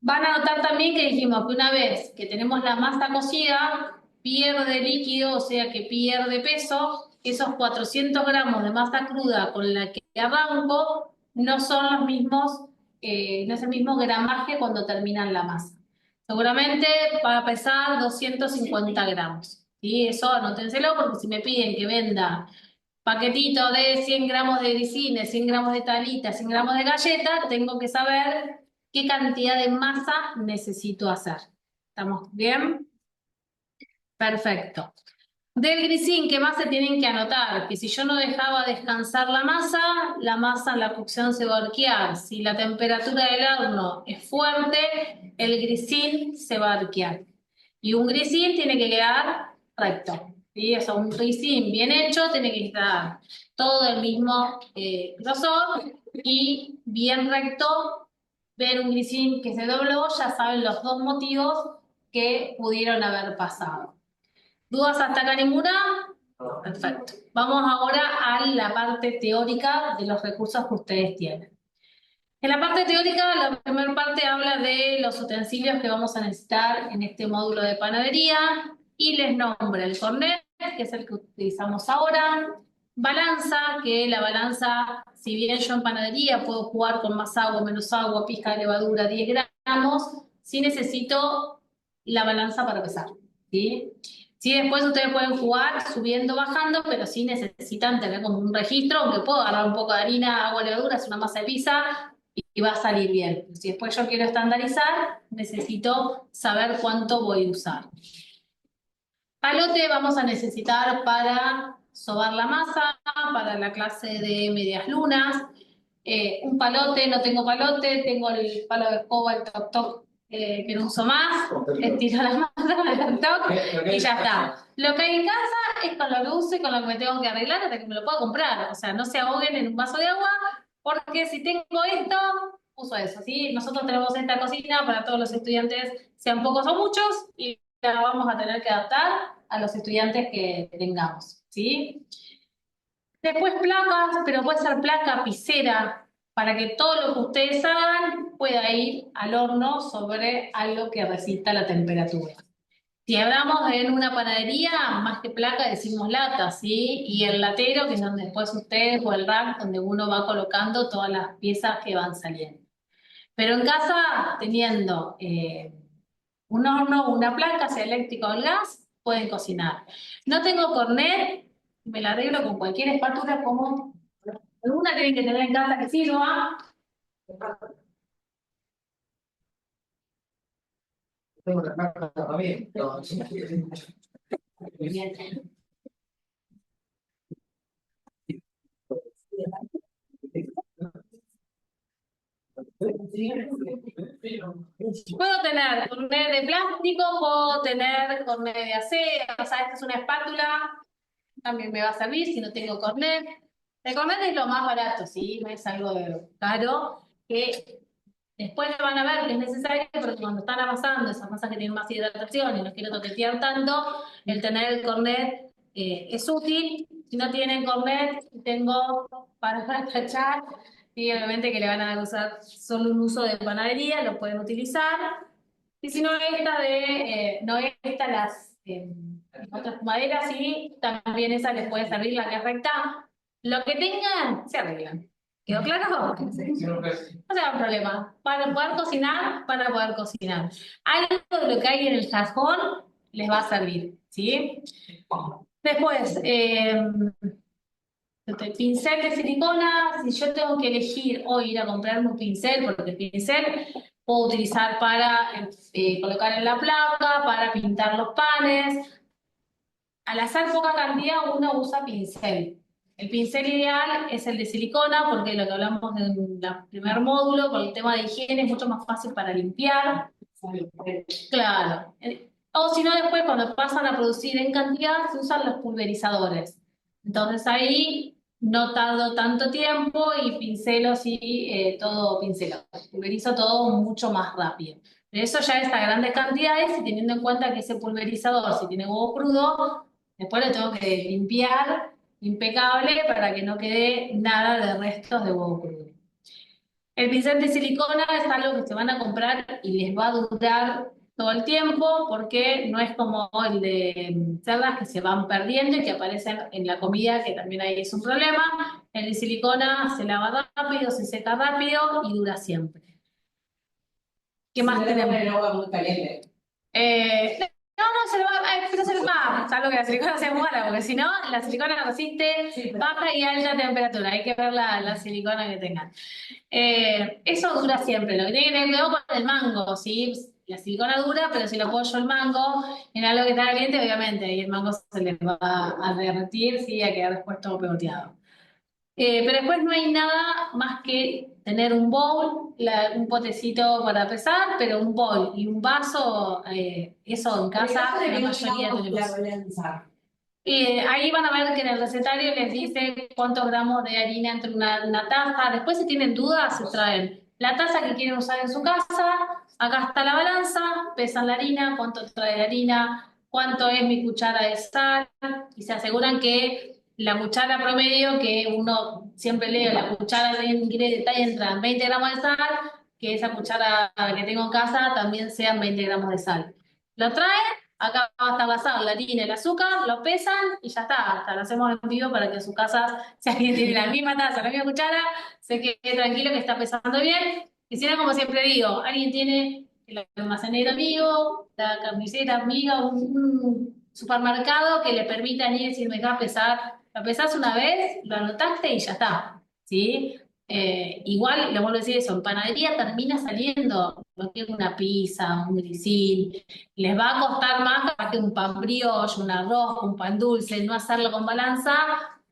S1: Van a notar también que dijimos que una vez que tenemos la masa cocida, pierde líquido, o sea que pierde peso. Esos 400 gramos de masa cruda con la que arranco no son los mismos, no es el mismo gramaje cuando terminan la masa. Seguramente va a pesar 250 gramos. ¿Sí? Eso anótenselo porque si me piden que venda paquetito de 100 gramos de grisines, 100 gramos de talita, 100 gramos de galleta, tengo que saber qué cantidad de masa necesito hacer. ¿Estamos bien? Perfecto. Del grisín, ¿qué más se tienen que anotar? Que si yo no dejaba descansar la masa en la cocción se va a arquear. Si la temperatura del horno es fuerte, el grisín se va a arquear. Y un grisín tiene que quedar recto. ¿Sí? O sea, un grisín bien hecho tiene que estar todo el mismo grosor y bien recto. Ver un grisín que se dobló, ya saben los dos motivos que pudieron haber pasado. ¿Dudas hasta acá ninguna? Perfecto. Vamos ahora a la parte teórica de los recursos que ustedes tienen. En la parte teórica, la primera parte habla de los utensilios que vamos a necesitar en este módulo de panadería y les nombra el cornet, que es el que utilizamos ahora, balanza, que la balanza, si bien yo en panadería puedo jugar con más agua, menos agua, pizca de levadura, 10 gramos, sí necesito la balanza para pesar, ¿sí? Sí, después ustedes pueden jugar subiendo, bajando, pero sí necesitan tener como un registro, aunque puedo agarrar un poco de harina, agua, levadura, es una masa de pizza y va a salir bien. Si después yo quiero estandarizar, necesito saber cuánto voy a usar. Palote vamos a necesitar para sobar la masa, para la clase de medias lunas. Un palote, no tengo palote, tengo el palo de escoba, el toc-toc, que no uso más, estiro la masa, el toc y ya está. Lo que hay en casa es con lo que uso y con lo que me tengo que arreglar hasta que me lo pueda comprar. O sea, no se ahoguen en un vaso de agua, Porque si tengo esto, uso eso, ¿sí? Nosotros tenemos esta cocina para todos los estudiantes, sean pocos o muchos, y la vamos a tener que adaptar a los estudiantes que tengamos, ¿sí? Después placas, pero puede ser placa pisera, para que todo lo que ustedes hagan pueda ir al horno sobre algo que resista la temperatura. Si hablamos en una panadería, más que placa decimos lata, ¿sí? Y el latero, que es donde después ustedes, o el rack, donde uno va colocando todas las piezas que van saliendo. Pero en casa, teniendo un horno o una placa, sea eléctrica o el gas, pueden cocinar. No tengo cornet, me la arreglo con cualquier espátula, como alguna tienen que tener en casa que sirva.
S6: Tengo la marca también. No, sí.
S1: Puedo tener cornet de plástico, puedo tener cornet de acero, o sea, esta es una espátula, también me va a servir si no tengo cornet. El cornet es lo más barato, ¿sí? No es algo caro, que después van a ver que es necesario, porque cuando están amasando esas masas que tienen más hidratación y no quiero toquetear tanto, el tener el cornet es útil. Si no tienen cornet, tengo para tachar, y obviamente que le van a usar solo un uso de panadería, lo pueden utilizar. Y si no, no esta, las otras maderas, sí, también esa les puede servir, la que es recta. Lo que tengan, se arreglan. ¿Quedó claro? No sea un problema. Para poder cocinar, para poder cocinar. Algo de lo que hay en el cajón les va a servir, ¿sí? Después, pincel de silicona. Si yo tengo que elegir o ir a comprarme un pincel, porque el pincel puedo utilizar para colocar en la placa, para pintar los panes. Al hacer poca cantidad, uno usa pincel. El pincel ideal es el de silicona, porque lo que hablamos en el primer módulo, con el tema de higiene, es mucho más fácil para limpiar. Claro. O si no, después cuando pasan a producir en cantidad, se usan los pulverizadores. Entonces ahí no tardo tanto tiempo y pincelo todo pincelado. Pulverizo todo mucho más rápido. Pero eso ya es a grandes cantidades y teniendo en cuenta que ese pulverizador, si tiene huevo crudo, después lo tengo que limpiar impecable para que no quede nada de restos de huevo crudo. El pincel de silicona es algo que se van a comprar y les va a durar todo el tiempo, porque no es como el de cerdas que se van perdiendo y que aparecen en la comida, que también ahí es un problema. El de silicona se lava rápido, se seca rápido y dura siempre. ¿Qué más tenemos?
S5: El agua muy caliente.
S1: No, se lo va, pero se lo va, salvo que la silicona sea mala, porque si no, la silicona resiste baja y alta temperatura. Hay que ver la silicona que tengan. Eso dura siempre. Lo que tiene que tener cuidado con el mango, ¿sí? La silicona dura, pero si lo apoyo el mango en algo que está caliente, obviamente, y el mango se le va a derretir, sí, a quedar después todo pegoteado. Pero después no hay nada más que tener un bowl, un potecito para pesar, pero un bowl y un vaso, eso en casa, la mayoría tenemos. Ahí van a ver que en el recetario les dice cuántos gramos de harina entre una taza. Después, si tienen dudas, se traen la taza que quieren usar en su casa. Acá está la balanza, pesan la harina, cuánto trae la harina, cuánto es mi cuchara de sal, y se aseguran que la cuchara promedio, que uno siempre lee, la cuchara de ingredientes entran 20 gramos de sal, que esa cuchara que tengo en casa también sean 20 gramos de sal. Lo traen. Acá va a estar la sal, la harina, el azúcar, lo pesan y ya está. Hasta lo hacemos en vivo para que en su casa, si alguien tiene la misma taza, la misma cuchara, se quede tranquilo que está pesando bien. Y si no, como siempre digo, alguien tiene el almacenero amigo, la carnicera amiga, un supermercado que le permita ir y decir, me dejas pesar. Lo pesás una vez, lo anotaste y ya está. ¿Sí? Igual, le vuelvo a decir eso, en panadería termina saliendo lo que es una pizza, un grisín. Les va a costar más que un pan brioche, un arroz, un pan dulce, no hacerlo con balanza,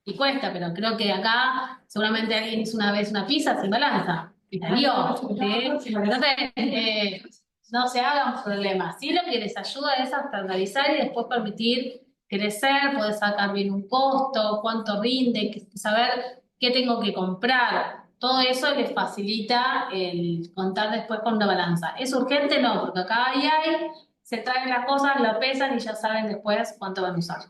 S1: y cuesta, pero creo que acá seguramente alguien hizo una vez una pizza sin balanza, y salió. ¿Sí? Entonces, no se hagan problemas. Sí, lo que les ayuda es a estandarizar y después permitir crecer, poder sacar bien un costo, cuánto rinde, saber qué tengo que comprar. Todo eso les facilita el contar después con una balanza. ¿Es urgente? No, porque acá se traen las cosas, lo pesan y ya saben después cuánto van a usar.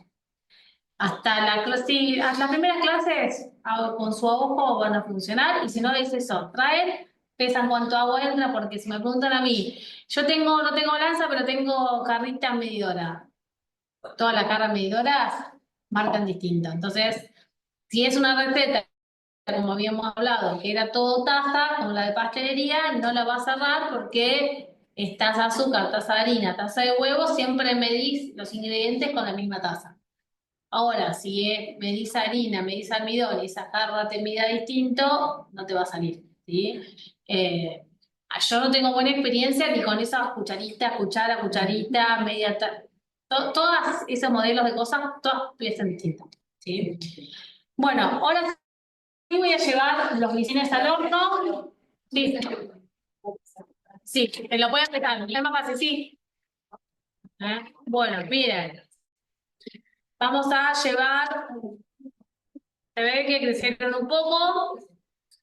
S1: Hasta las primeras clases con su ojo van a funcionar y si no es eso, traen, pesan cuánto agua entra, porque si me preguntan a mí, no tengo balanza, pero tengo carrita medidora. Todas las cargas medidoras marcan distinto. Entonces, si es una receta, como habíamos hablado, que era todo taza, como la de pastelería, no la vas a cerrar porque es taza de azúcar, taza de harina, taza de huevo, siempre medís los ingredientes con la misma taza. Ahora, si medís harina, medís almidón y esa jarra te mida distinto, no te va a salir, ¿sí? Yo no tengo buena experiencia ni con esas cucharita, media... Todos esos modelos de cosas, todas piensan distintas, ¿sí? Bueno, ahora sí voy a llevar los grisines al horno. Sí, sí, te lo puedo explicar, es más fácil, sí. Bueno, miren. Vamos a llevar, se ve que crecieron un poco,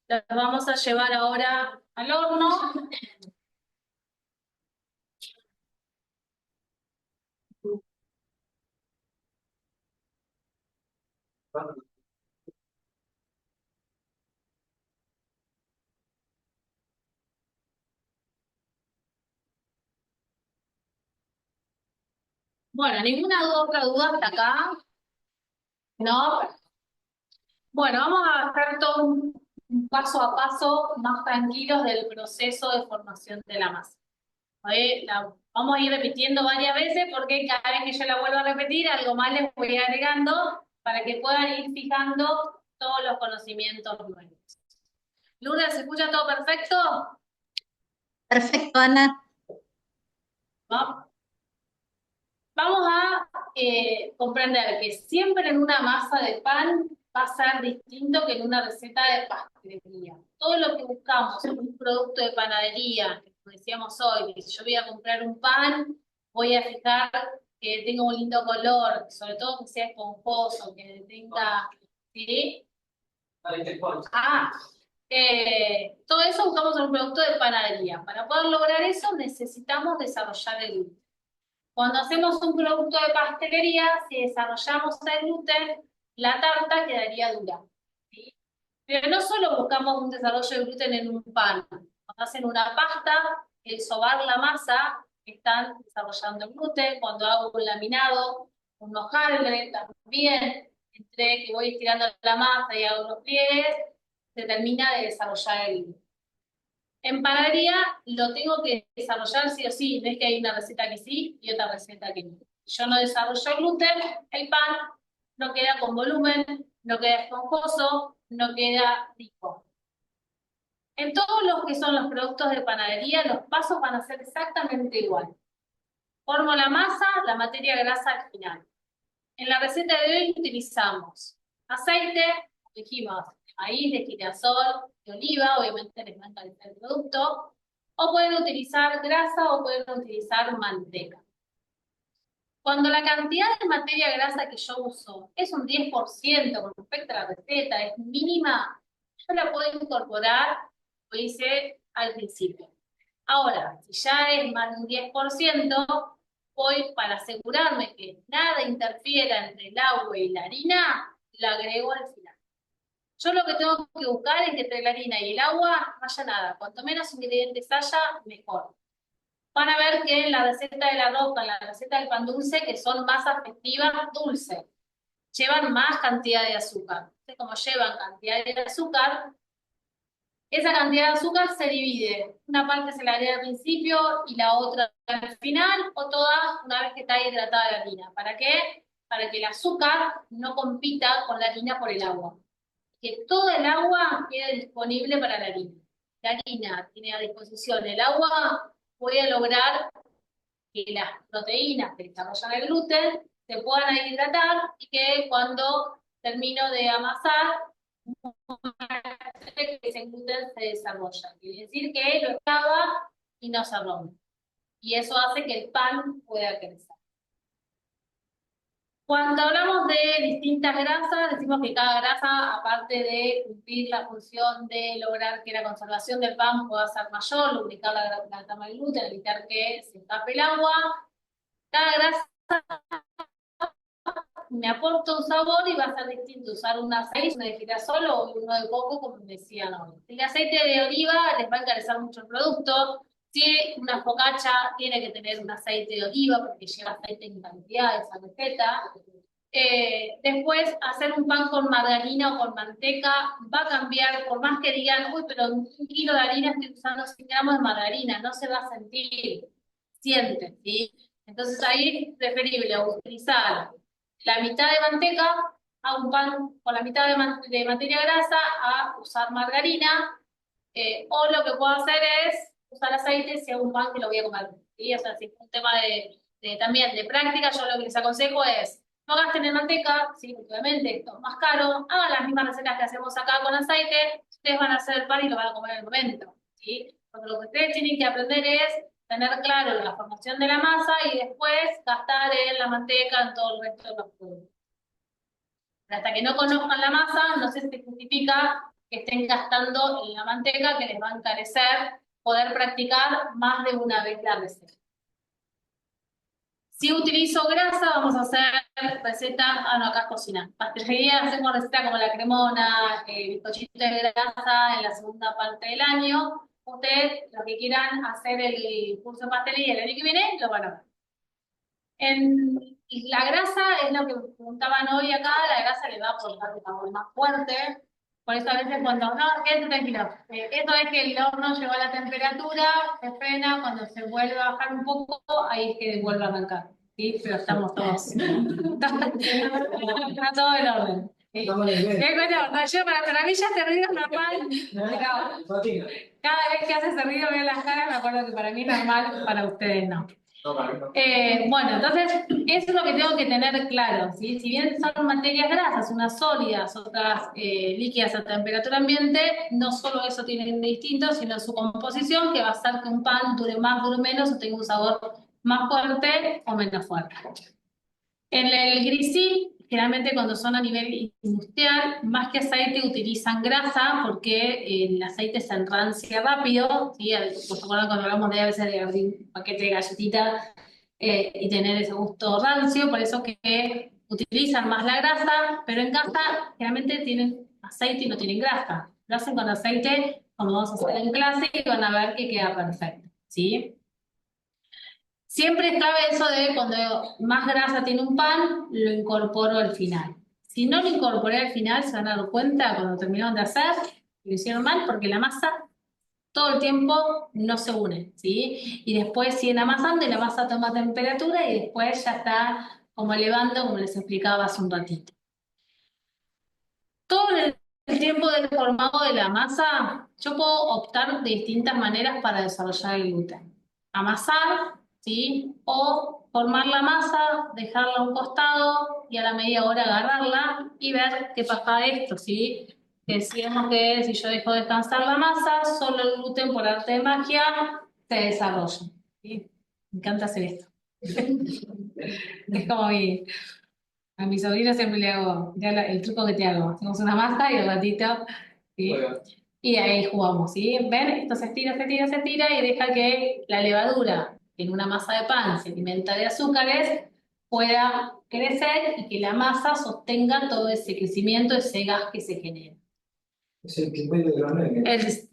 S1: las vamos a llevar ahora al horno. Bueno, otra duda hasta acá, ¿no? Bueno, vamos a hacer todo un paso a paso más tranquilos del proceso de formación de la masa. Vamos a ir repitiendo varias veces porque cada vez que yo la vuelvo a repetir, algo más les voy agregando para que puedan ir fijando todos los conocimientos nuevos. Lourdes, ¿se escucha todo perfecto?
S2: Perfecto, Ana.
S1: ¿No? Vamos a comprender que siempre en una masa de pan va a ser distinto que en una receta de pastelería. Todo lo que buscamos en un producto de panadería, como decíamos hoy, que si yo voy a comprar un pan, voy a fijar que tenga un lindo color, sobre todo que sea esponjoso, que tenga... ¿sí? Todo eso buscamos en un producto de panadería. Para poder lograr eso necesitamos desarrollar el gluten. Cuando hacemos un producto de pastelería, si desarrollamos el gluten, la tarta quedaría dura, ¿sí? Pero no solo buscamos un desarrollo de gluten en un pan. Cuando hacen una pasta, el sobar la masa, están desarrollando el gluten. Cuando hago un laminado, un hojaldre, también, entre que voy estirando la masa y hago los pliegues, se termina de desarrollar el gluten. En panadería lo tengo que desarrollar sí o sí, no es que hay una receta que sí y otra receta que no. Si yo no desarrollo gluten, el pan no queda con volumen, no queda esponjoso, no queda rico. En todos los que son los productos de panadería, los pasos van a ser exactamente igual. Formo la masa, la materia grasa al final. En la receta de hoy utilizamos aceite, dijimos, maíz, de girasol, de oliva, obviamente les va a encarecer el producto, o pueden utilizar grasa o pueden utilizar manteca. Cuando la cantidad de materia grasa que yo uso es un 10% con respecto a la receta, es mínima, yo la puedo incorporar, lo hice al principio. Ahora, si ya es más de un 10%, voy para asegurarme que nada interfiera entre el agua y la harina, la agrego al final. Yo lo que tengo que buscar es que entre la harina y el agua no haya nada. Cuanto menos ingredientes haya, mejor. Van a ver que en la receta de la rosca, en la receta del pan dulce, que son más afectivas, dulce, llevan más cantidad de azúcar. Entonces, como llevan cantidad de azúcar, esa cantidad de azúcar se divide. Una parte se la agrega al principio y la otra al final, o toda una vez que está hidratada la harina. ¿Para qué? Para que el azúcar no compita con la harina por el agua. Que todo el agua quede disponible para la harina. La harina tiene a disposición el agua, voy a lograr que las proteínas que desarrollan el gluten se puedan hidratar y que cuando termino de amasar, que ese gluten se desarrolla. Quiere decir que lo estaba y no se rompe. Y eso hace que el pan pueda crecer. Cuando hablamos de de distintas grasas, decimos que cada grasa, aparte de cumplir la función de lograr que la conservación del pan pueda ser mayor, lubricar la trama del gluten, evitar que se escape el agua, cada grasa me aporta un sabor y va a ser distinto usar un aceite, uno de girasol o uno de coco, como decían hoy. El aceite de oliva les va a encarecer mucho el producto. Si una focaccia tiene que tener un aceite de oliva porque lleva aceite en cantidad de esa receta. Después, hacer un pan con margarina o con manteca va a cambiar, por más que digan, uy, pero un kilo de harina estoy usando 100 gramos de margarina, no se va a sentir, siente, ¿sí? Entonces ahí es preferible utilizar la mitad de manteca a un pan con la mitad de materia grasa a usar margarina, o lo que puedo hacer es usar aceite si hago un pan que lo voy a comer. ¿Sí? O sea, si es un tema también de práctica, yo lo que les aconsejo es no gasten en manteca, ¿sí? Obviamente esto es más caro, hagan las mismas recetas que hacemos acá con aceite, ustedes van a hacer el pan y lo van a comer en el momento. ¿Sí? Porque lo que ustedes tienen que aprender es tener claro la formación de la masa y después gastar en la manteca, en todo el resto de los productos. Hasta que no conozcan la masa, no sé si justifica que estén gastando en la manteca, que les va a encarecer poder practicar más de una vez la receta. Si utilizo grasa, vamos a hacer recetas, no, acá es cocinar. Pastelería, hacemos recetas como la cremona, bizcochito de grasa en la segunda parte del año. Ustedes, los que quieran hacer el curso de pastelería el año que viene, lo van a ver. La grasa es lo que preguntaban hoy acá, la grasa le va a aportar un sabor más fuerte. Por eso a veces cuando, no, quédate tranquilo. Eso es que el horno llegó a la temperatura, se frena, cuando se vuelve a bajar un poco, ahí es que vuelve a arrancar. ¿Sí? Pero estamos todos. Está todo en orden. ¿Sí?
S6: Estamos en el medio.
S1: Bueno, yo para mí ya este ruido es normal.
S6: Fatina.
S1: Cada vez que hace ese ruido veo las caras, me acuerdo que para mí es normal, para ustedes no. Bueno, entonces, eso es lo que tengo que tener claro, ¿sí? Si bien son materias grasas, unas sólidas, otras líquidas a temperatura ambiente, no solo eso tienen de distinto, sino su composición, que va a hacer que un pan dure más, dure menos, o tenga un sabor más fuerte o menos fuerte. En el grisín, generalmente cuando son a nivel industrial, más que aceite utilizan grasa porque el aceite se enrancia rápido, ¿sí? Por supuesto, cuando hablamos de a veces de abrir un paquete de galletitas y tener ese gusto rancio, por eso que utilizan más la grasa, pero en casa generalmente tienen aceite y no tienen grasa. Lo hacen con aceite, como vamos a hacer en clase, y van a ver que queda perfecto, ¿sí? Siempre cabe eso de cuando más grasa tiene un pan, lo incorporo al final. Si no lo incorporé al final, se van a dar cuenta cuando terminaron de hacer, lo hicieron mal, porque la masa todo el tiempo no se une, ¿sí? Y después siguen amasando y la masa toma temperatura y después ya está como elevando, como les explicaba hace un ratito. Todo el tiempo del formado de la masa, yo puedo optar de distintas maneras para desarrollar el gluten. Amasar, ¿sí? O formar la masa, dejarla a un costado y a la media hora agarrarla y ver qué pasa esto, ¿sí? Que decíamos que si yo dejo descansar la masa, solo el gluten por arte de magia se desarrolla, ¿sí? Me encanta hacer esto. Es como a mi sobrino siempre le hago el truco que te hago. Hacemos una masa y al ratito, ¿sí? Y ahí jugamos, ¿sí? ¿Ven? Esto se estira, se estira, se estira y deja que la levadura en una masa de pan se alimenta de azúcares, pueda crecer y que la masa sostenga todo ese crecimiento, ese gas que se genera.
S6: Es el que de los nenes.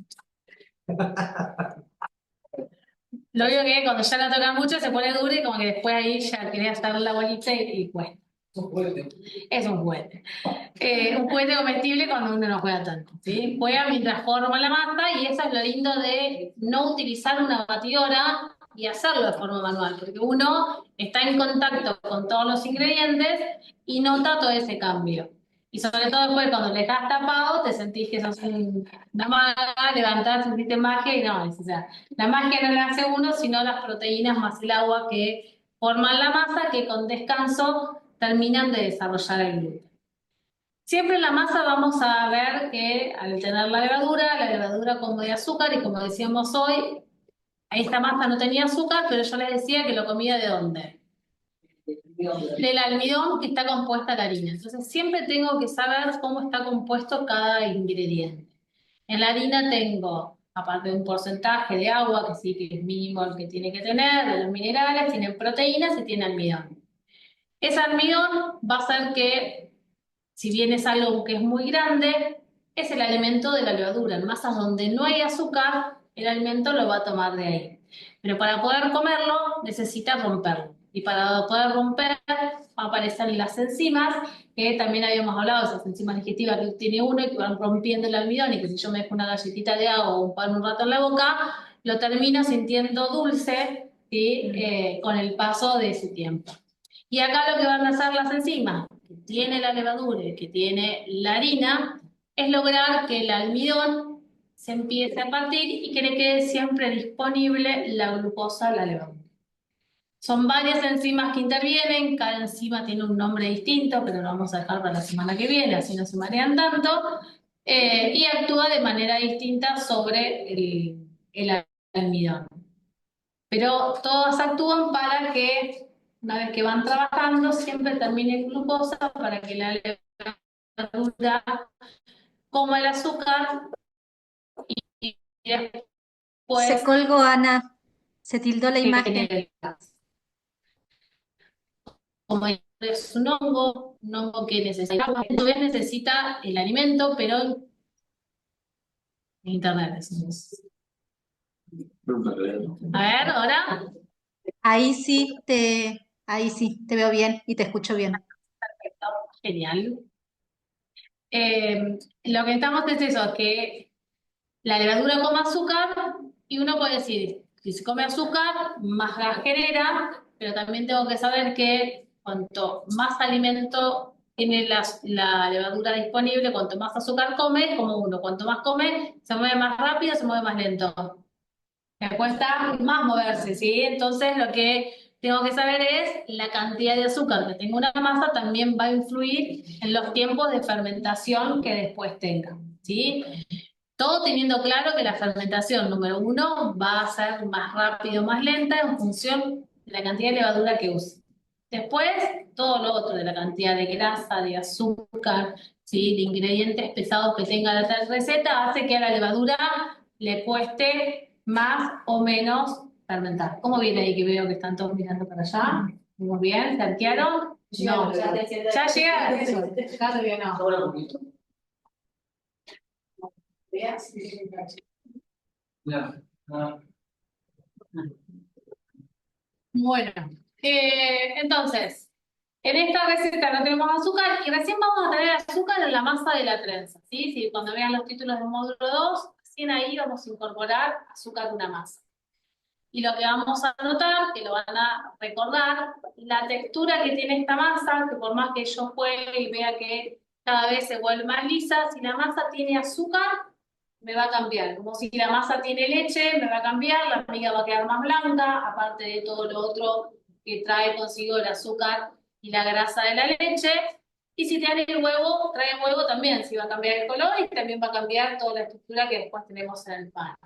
S1: Lo único que cuando ya la tocan mucho se pone duro y como que después ahí ya quería hacer la bolita y cuesta.
S6: Un juguete.
S1: Es un juguete. Un juguete comestible cuando uno no juega tanto, ¿sí? Juega mientras forma la masa y eso es lo lindo de no utilizar una batidora y hacerlo de forma manual, porque uno está en contacto con todos los ingredientes y nota todo ese cambio. Y sobre todo después cuando le dejas tapado, te sentís que sos una maga, levantás, sentiste magia y no, o sea, la magia no la hace uno, sino las proteínas más el agua que forman la masa que con descanso terminan de desarrollar el gluten. Siempre en la masa vamos a ver que al tener la levadura como de azúcar, y como decíamos hoy, esta masa no tenía azúcar, pero yo les decía que lo comía ¿de dónde? Del almidón que está compuesta la harina. Entonces siempre tengo que saber cómo está compuesto cada ingrediente. En la harina tengo, aparte de un porcentaje de agua, que sí que es mínimo el que tiene que tener, de los minerales, tiene proteínas y tiene almidón. Ese almidón va a hacer que, si bien es algo que es muy grande, es el alimento de la levadura. En masas donde no hay azúcar, el alimento lo va a tomar de ahí. Pero para poder comerlo, necesita romperlo. Y para poder romper, aparecen las enzimas, que también habíamos hablado, esas enzimas digestivas que tiene uno y que van rompiendo el almidón, y que si yo me dejo una galletita de agua o un pan un rato en la boca, lo termino sintiendo dulce, ¿sí? Con el paso de ese tiempo. Y acá lo que van a hacer las enzimas, que tiene la levadura y que tiene la harina, es lograr que el almidón se empiece a partir y que le quede siempre disponible la glucosa a la levadura. Son varias enzimas que intervienen, cada enzima tiene un nombre distinto, pero lo vamos a dejar para la semana que viene, así no se marean tanto, y actúa de manera distinta sobre el almidón. Pero todas actúan para que, una vez que van trabajando, siempre termine en glucosa para que la levadura coma el azúcar y después
S2: Se colgó, Ana. Se tildó la imagen.
S1: genere el gas. Como es un hongo que necesita agua, entonces necesita el alimento, pero en internet. A ver, ahora.
S2: Ahí sí te veo bien y te escucho bien.
S1: Perfecto, genial. Lo que estamos es eso, que la levadura come azúcar y uno puede decir, si se come azúcar, más gas genera, pero también tengo que saber que cuanto más alimento tiene la levadura disponible, cuanto más azúcar come, como uno, cuanto más come, se mueve más rápido, se mueve más lento. Me cuesta más moverse, ¿sí? Entonces lo que tengo que saber es la cantidad de azúcar que tenga una masa también va a influir en los tiempos de fermentación que después tenga, ¿sí? Todo teniendo claro que la fermentación número 1 va a ser más rápida o más lenta en función de la cantidad de levadura que use. Después, todo lo otro de la cantidad de grasa, de azúcar, ¿sí? De ingredientes pesados que tenga la tal receta, hace que a la levadura le cueste más o menos fermentar. ¿Cómo viene ahí que veo que están todos mirando para allá? ¿Muy bien? ¿Se arquearon? No. ¿Ya llega? Eso. Ya todavía no. Bueno, entonces, en esta receta no tenemos azúcar y recién vamos a tener azúcar en la masa de la trenza, ¿sí? Sí, cuando vean los títulos del módulo 2, recién ahí vamos a incorporar azúcar de una masa. Y lo que vamos a notar, que lo van a recordar, la textura que tiene esta masa, que por más que yo juegue y vea que cada vez se vuelve más lisa, si la masa tiene azúcar, me va a cambiar. Como si la masa tiene leche, me va a cambiar, la miga va a quedar más blanca, aparte de todo lo otro que trae consigo el azúcar y la grasa de la leche. Y si trae huevo también, si va a cambiar el color y también va a cambiar toda la estructura que después tenemos en el pan.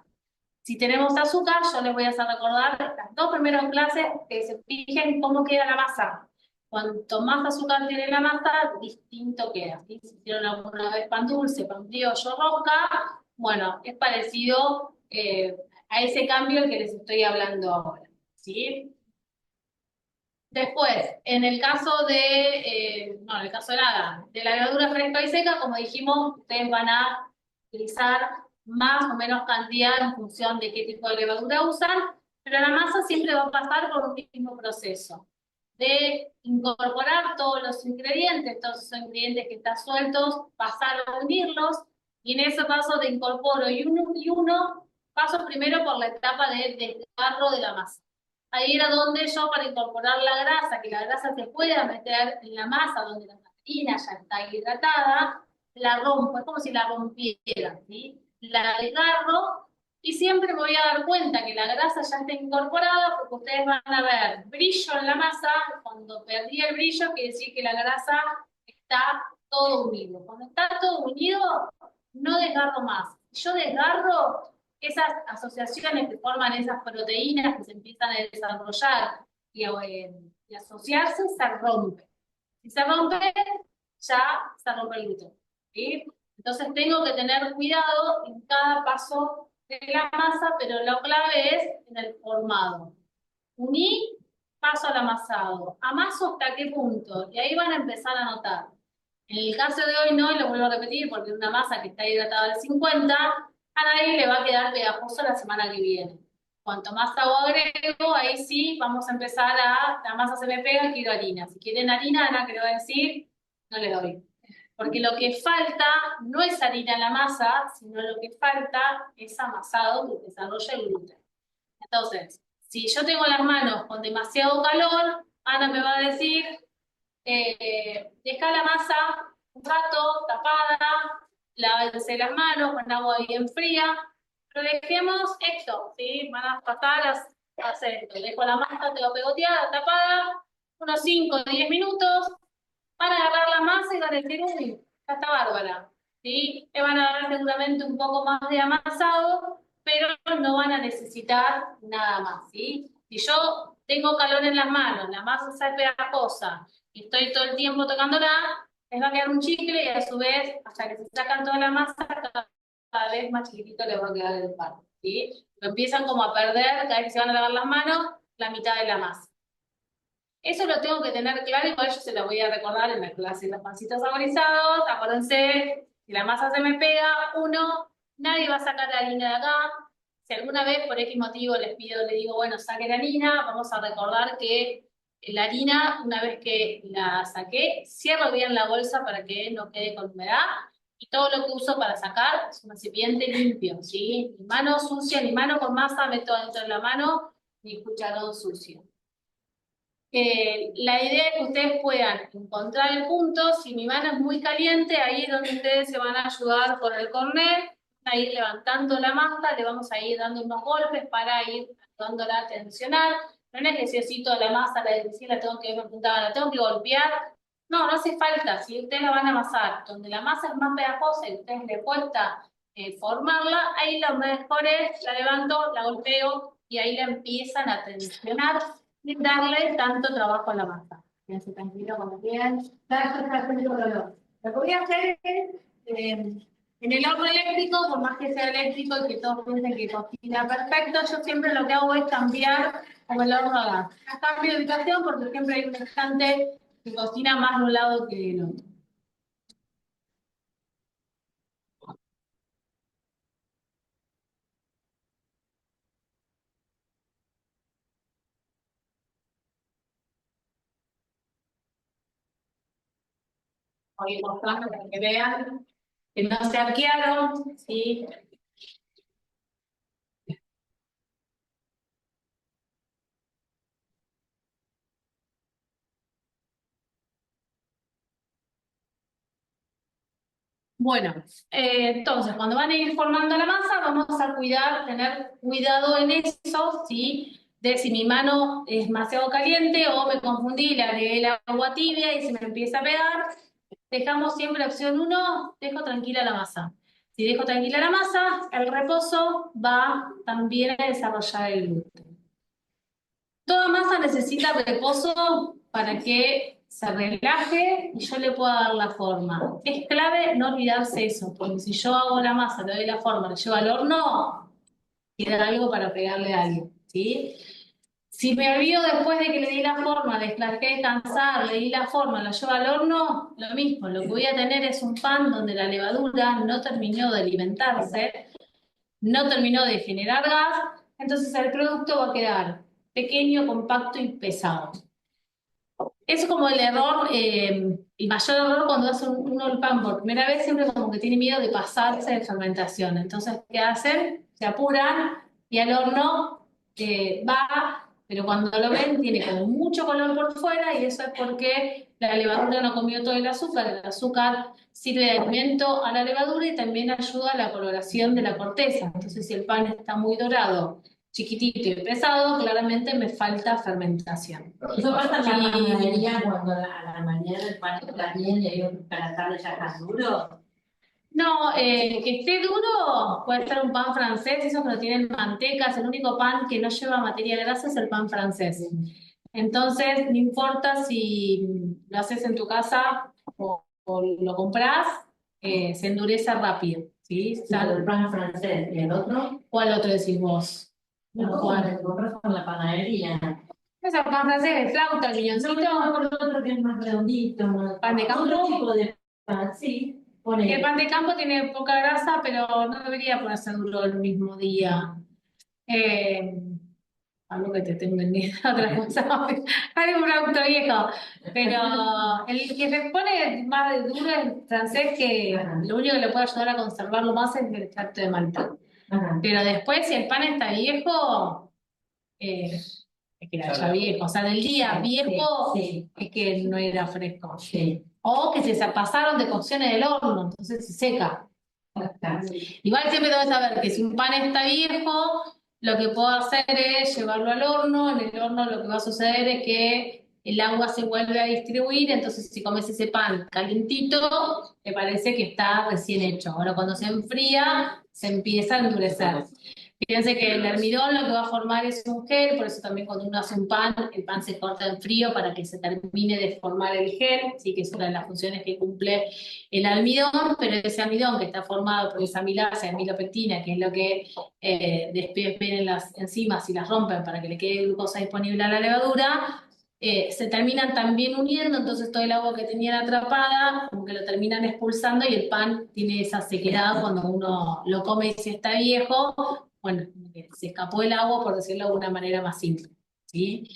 S1: Si tenemos azúcar, yo les voy a hacer recordar las 2 primeras clases que se fijen cómo queda la masa. Cuanto más azúcar tiene la masa, distinto queda. ¿Sí? Si hicieron alguna vez pan dulce, pan brioche, rosca, bueno, es parecido a ese cambio el que les estoy hablando ahora. ¿Sí? Después, en el caso de, no, en el caso de la levadura fresca y seca, como dijimos, ustedes van a utilizar más o menos cantidad en función de qué tipo de levadura usan, pero la masa siempre va a pasar por un mismo proceso de incorporar todos los ingredientes, todos esos ingredientes que están sueltos, pasar a unirlos, y en ese paso de incorporo y uno, paso primero por la etapa de desgarro de la masa. Ahí era donde yo, para incorporar la grasa, que la grasa se pueda meter en la masa, donde la harina ya está hidratada, la rompo, es como si la rompiera, ¿sí? La desgarro y siempre me voy a dar cuenta que la grasa ya está incorporada, porque ustedes van a ver brillo en la masa. Cuando perdí el brillo, quiere decir que la grasa está todo unido. Cuando está todo unido, no desgarro más. Si yo desgarro, esas asociaciones que forman esas proteínas que se empiezan a desarrollar y asociarse se rompe. Si se rompe, ya se rompe el gluten, ¿sí? Entonces tengo que tener cuidado en cada paso de la masa, pero lo clave es en el formado. Uní, paso al amasado. ¿Amaso hasta qué punto? Y ahí van a empezar a notar. En el caso de hoy no, y lo vuelvo a repetir, porque es una masa que está hidratada al 50, a nadie le va a quedar pegajoso la semana que viene. Cuanto más agua agrego, ahí sí vamos a empezar la masa se me pega, quiero harina. Si quieren harina, Ana, que le voy a decir, no le doy. Porque lo que falta no es harina en la masa, sino lo que falta es amasado que desarrolla el gluten. Entonces, si yo tengo las manos con demasiado calor, Ana me va a decir, deja la masa un rato tapada, lávense las manos con agua bien fría, pero dejemos esto, ¿sí? Van a pasar a hacer esto. Dejo la masa, tengo pegoteada, tapada, unos 5 o 10 minutos, van a agarrar la masa y van a decir, uy, ya está bárbara, ¿sí? Le van a dar seguramente un poco más de amasado, pero no van a necesitar nada más, ¿sí? Si yo tengo calor en las manos, la masa se pegajosa y estoy todo el tiempo tocándola, les va a quedar un chicle y a su vez, hasta que se sacan toda la masa, cada vez más chiquitito les va a quedar el pan, ¿sí? Lo empiezan como a perder, cada vez que se van a lavar las manos, la mitad de la masa. Eso lo tengo que tener claro y por eso se lo voy a recordar en la clase de los pancitos saborizados. Acuérdense, si la masa se me pega, nadie va a sacar la harina de acá. Si alguna vez por X motivo les digo, bueno, saque la harina, vamos a recordar que la harina, una vez que la saqué, cierro bien la bolsa para que no quede con humedad. Y todo lo que uso para sacar es un recipiente limpio, ¿sí? Ni mano sucia, ni mano con masa meto dentro de la mano, ni cucharón sucio. La idea es que ustedes puedan encontrar el punto. Si mi mano es muy caliente, ahí es donde ustedes se van a ayudar con el cornet, a ir levantando la masa, le vamos a ir dando unos golpes para ir ayudándola a tensionar. No es que necesito la masa, la tengo que apuntar, la tengo que golpear. No hace falta. Si ustedes la van a amasar, donde la masa es más pegajosa y a ustedes les cuesta formarla, ahí lo mejor es, la levanto, la golpeo y ahí la empiezan a tensionar sin darle tanto trabajo a la masa. Quédense tranquilo cuando quieran. Lo que voy a hacer es, en el horno eléctrico, por más que sea eléctrico y que todos piensen que cocina perfecto, yo siempre lo que hago es cambiar como el horno a gas. Cambio de ubicación porque siempre hay un instante que cocina más de un lado que del otro. Voy a ir mostrando para que vean que no se arquearon, ¿sí? Bueno, entonces cuando van a ir formando la masa, vamos a tener cuidado en eso, ¿sí? De si mi mano es demasiado caliente o me confundí, le agregué el agua tibia y se me empieza a pegar. Dejamos siempre opción 1, dejo tranquila la masa. Si dejo tranquila la masa, el reposo va también a desarrollar el gluten. Toda masa necesita reposo para que se relaje y yo le pueda dar la forma. Es clave no olvidarse eso, porque si yo hago la masa, le doy la forma, la llevo al horno, queda algo para pegarle a alguien, ¿sí? Si me olvido después de que le di la forma, la dejé descansar, le di la forma, la llevo al horno, lo mismo. Lo que voy a tener es un pan donde la levadura no terminó de alimentarse, no terminó de generar gas, entonces el producto va a quedar pequeño, compacto y pesado. Es como el error, el mayor error cuando hace uno el pan por primera vez, siempre como que tiene miedo de pasarse de fermentación. Entonces, ¿qué hacen? Se apuran y al horno va, pero cuando lo ven tiene como mucho color por fuera y eso es porque la levadura no comió todo el azúcar sirve de alimento a la levadura y también ayuda a la coloración de la corteza. Entonces, si el pan está muy dorado, chiquitito y pesado, claramente me falta fermentación.
S5: Eso pasa en la panadería cuando a la mañana el pan está bien y para la tarde ya está duro.
S1: No, que esté duro puede ser un pan francés, esos que no tienen mantecas, el único pan que no lleva materia grasa es el pan francés. Entonces, no importa si lo haces en tu casa o lo compras, se endurece rápido, ¿sí?
S5: El pan francés y el otro,
S1: ¿Cuál otro decís vos?
S5: no,
S1: ¿Cuál?
S5: lo compras con la panadería.
S1: Es el pan francés de flauta, el
S5: No,
S1: piñoncito,
S5: el otro que es más redondito, más...
S1: pan de campo.
S5: Otro tipo de pan, sí.
S1: Y el pan de campo tiene poca grasa, pero no debería ponerse duro el mismo día. Eh, Algo que te tengo entendido, otra cosa. Hay un producto viejo. Pero el que se pone más de duro es francés, que lo único que le puede ayudar a conservarlo más es el extracto de malta.
S5: Ajá.
S1: Pero después, si el pan está viejo, es que era ya viejo. O sea, del día viejo
S5: Sí,
S1: es que no era fresco.
S5: sí.
S1: O que se pasaron de cocción en el horno, entonces se seca. Igual siempre tengo que saber que si un pan está viejo, lo que puedo hacer es llevarlo al horno. En el horno lo que va a suceder es que el agua se vuelve a distribuir, entonces si comes ese pan calientito, te parece que está recién hecho. Ahora cuando se enfría, se empieza a endurecer. Fíjense que el almidón lo que va a formar es un gel, por eso también cuando uno hace un pan, el pan se corta en frío para que se termine de formar el gel, sí que es una de las funciones que cumple el almidón, pero ese almidón que está formado por esa amilasa, amilopectina, que es lo que después vienen las enzimas y las rompen para que le quede glucosa disponible a la levadura, se terminan también uniendo, entonces todo el agua que tenían atrapada, como que lo terminan expulsando y el pan tiene esa sequedad cuando uno lo come y si está viejo, bueno, como que se escapó el agua, por decirlo de una manera más simple, ¿sí?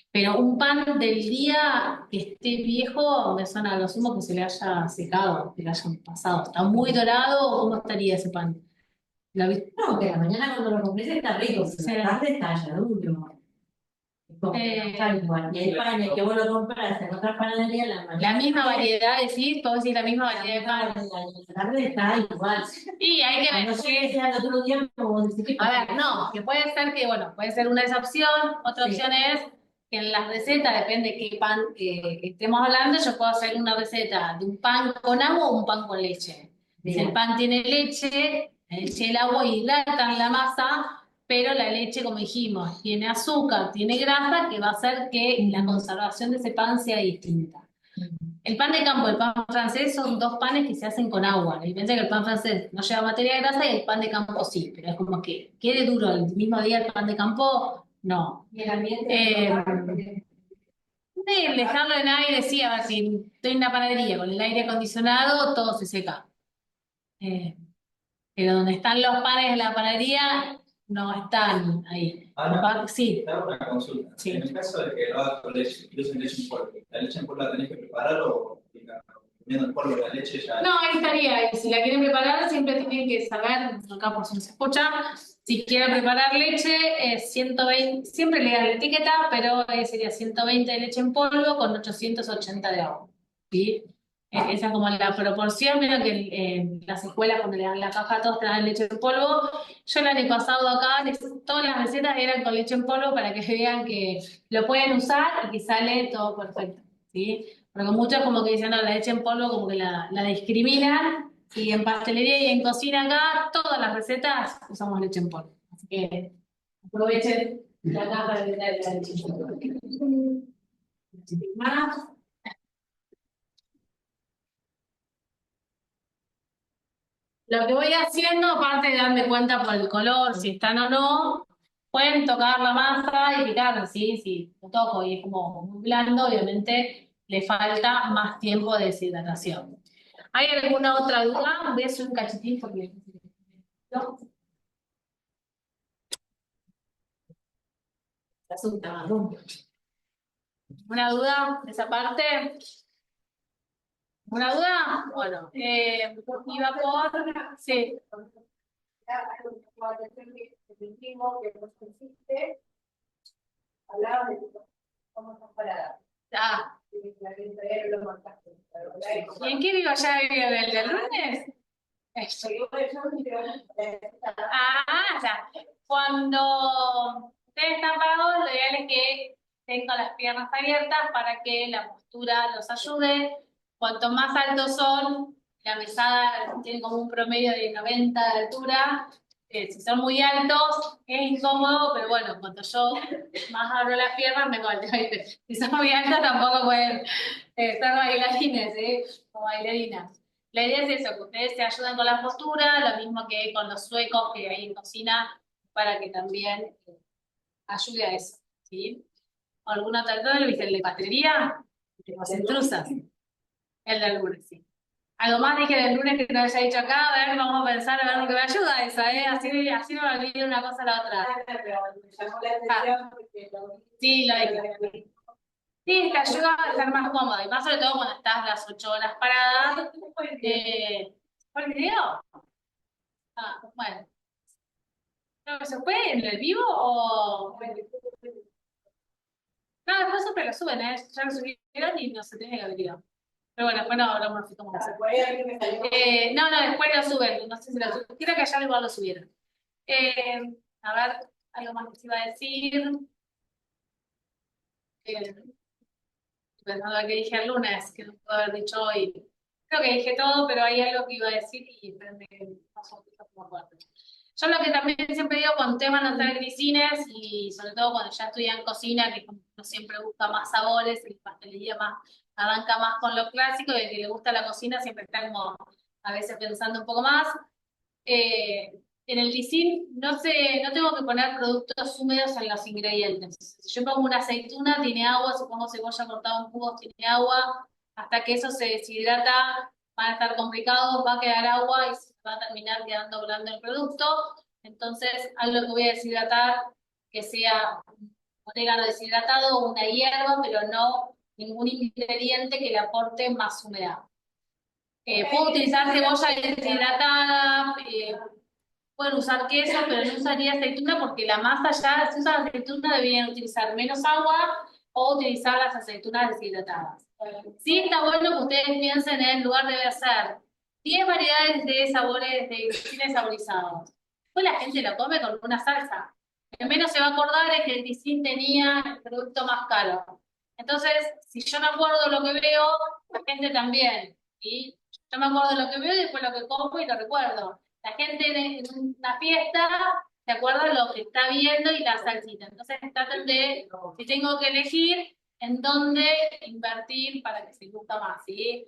S1: Pero un pan del día que esté viejo, me suena a lo sumo que se le haya secado, que le hayan pasado. ¿Está muy dorado o cómo estaría ese pan? ¿Lo viste?
S5: No, que la mañana cuando lo compres está rico, pero
S1: Sí.
S5: la tarde está ya duro. Es como que no sabe igual. Y el pan que vos lo compras en otra panadería, la mañana.
S1: La misma variedad, decís, podemos decir la misma variedad de pan.
S5: La tarde está igual.
S1: Y hay que ver.
S5: No sé qué sea el otro día, como decís.
S1: A ver, no, que puede ser que, bueno, puede ser una de esas opciones. Otra
S5: Sí.
S1: opción es que en las recetas, depende de qué pan estemos hablando, yo puedo hacer una receta de un pan con agua o un pan con leche. Si el pan tiene leche, y el agua hidratan la masa, pero la leche, como dijimos, tiene azúcar, tiene grasa, que va a hacer que la conservación de ese pan sea distinta. El pan de campo y el pan francés son dos panes que se hacen con agua. La diferencia es que el pan francés no lleva materia grasa y el pan de campo sí, pero es como que quede duro el mismo día el pan de campo, no.
S5: Y el ambiente.
S1: Dejarlo en aire, sí, a ver si estoy en la panadería con el aire acondicionado, todo se seca. Pero donde están los panes de la panadería, no están ahí.
S4: Ana,
S1: Sí.
S4: te hago una consulta.
S1: Sí.
S4: En el caso de que lo hagas con leche, y usen leche en polvo, ¿la leche en polvo la tenés que preparar o comiendo el polvo de la leche ya?
S1: No, ahí estaría. Y si la quieren preparar, siempre tienen que saber, acá por si no se escucha, si quieren preparar leche, 120, siempre le dan la etiqueta, pero sería 120 de leche en polvo con 880 de agua. ¿Sí? Esa es como la proporción, mira que en las escuelas cuando le dan la caja todos te dan leche en polvo. Yo el año pasado acá, todas las recetas eran con leche en polvo para que vean que lo pueden usar y que sale todo perfecto. ¿Sí? Porque muchos como que dicen, no, la leche en polvo como que la discriminan, y en pastelería y en cocina acá, todas las recetas usamos leche en polvo. Así que aprovechen la caja de la leche en polvo. Más. Lo que voy haciendo, aparte de darme cuenta por el color, si están o no, pueden tocar la masa y picar, ¿sí? Si lo toco y es como muy blando, obviamente le falta más tiempo de deshidratación. ¿Hay alguna otra duda? Voy a hacer un cachitín porque... ¿No? ¿Una duda de esa parte? ¿Una duda? Bueno, iba por... Sí.
S5: Hablaba de cómo son paradas.
S1: Ah. ¿Y en qué vivo allá? ¿Vivo del lunes? Eso. Ah, ya. Cuando ustedes están parados, lo ideal es que estén con las piernas abiertas para que la postura los ayude. Cuanto más altos son, la mesada tiene como un promedio de 90 de altura, si son muy altos es incómodo, pero bueno, cuando yo más abro las piernas me golpeo. Si son muy altos tampoco pueden ser bailarines, o bailarinas. La idea es eso, que ustedes se ayuden con la postura, lo mismo que con los suecos que hay en cocina, para que también ayude a eso, ¿sí? ¿Alguna otra cosa? ¿Viste el de pastelería? Las intrusas. El del lunes, sí. Algo más dije del lunes que no haya dicho acá, a ver, vamos a pensar, a ver lo que me ayuda esa, así no me olvido una cosa a la otra. Sí, lo dije. Sí, te ayuda a estar más cómodo, y más sobre todo cuando estás las 8 horas paradas. ¿Fue el video? Ah, bueno. ¿Creo que se fue en el vivo o...? No, después siempre lo suben, ya lo subieron y no se tiene que haber ido. Pero bueno, después no hablamos así como que no, después lo suben, no sé si lo suben. Creo que ayer igual lo subieron. A ver, algo más que se iba a decir. Pensando que dije el lunes, que no puedo haber dicho hoy. Creo que dije todo, pero hay algo que iba a decir y espérenme que pasó como fuerte. Yo lo que también siempre digo cuando ustedes van a hacer grisines y sobre todo cuando ya estudian cocina, que uno siempre busca más sabores, y pastelería más arranca más con lo clásico y el que le gusta la cocina siempre está como a veces pensando un poco más. En el grisín no tengo que poner productos húmedos en los ingredientes. Si yo pongo una aceituna, tiene agua, si pongo cebolla cortada en cubos, tiene agua, hasta que eso se deshidrata, van a estar complicados, va a quedar agua y se va a terminar quedando blando el producto. Entonces, algo que voy a deshidratar, que sea un orégano deshidratado o una hierba, pero no ningún ingrediente que le aporte más humedad. Puedo utilizar cebolla deshidratada, pueden usar queso, pero no usaría aceituna porque la masa ya, si usan aceituna, deberían utilizar menos agua o utilizar las aceitunas deshidratadas. Sí está bueno que ustedes piensen en lugar de hacer 10 variedades de sabores, de grisines saborizados. Pues la gente lo come con una salsa. Lo que menos se va a acordar es que el grisín tenía el producto más caro. Entonces, si yo me acuerdo lo que veo, la gente también. ¿Sí? Yo me acuerdo lo que veo y después lo que como y lo recuerdo. La gente en una fiesta se acuerda lo que está viendo y la salsita. Entonces traten de, si tengo que elegir, en dónde invertir para que se gusta más, ¿sí?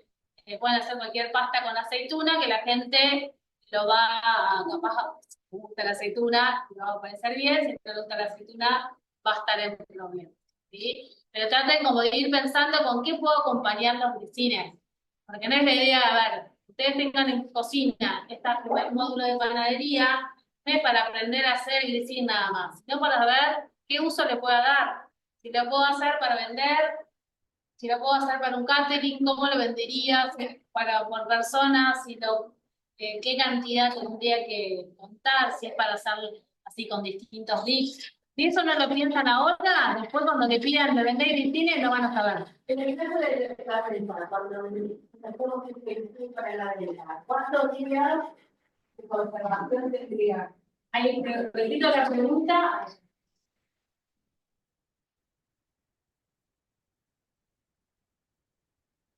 S1: Pueden hacer cualquier pasta con aceituna que la gente lo va a, capaz, si te gusta la aceituna, lo va a parecer bien, si te gusta la aceituna, va a estar en problema, ¿sí? Pero traten como de ir pensando con qué puedo acompañar los grisines. Porque no es la idea, a ver, ustedes tengan en cocina este módulo de panadería, no es para aprender a hacer grisín nada más, sino para ver qué uso le pueda dar. Si lo puedo hacer para vender, si lo puedo hacer para un catering, cómo lo vendería, por personas, qué cantidad tendría que contar, si es para hacer así con distintos dips. Si eso no lo piensan ahora, después cuando le pidan de vender grisines lo van a saber.
S5: En el caso de la prensa, cuando hacemos el para la venta, ¿cuántos días de conservación tendría?
S1: Ahí, repito la pregunta.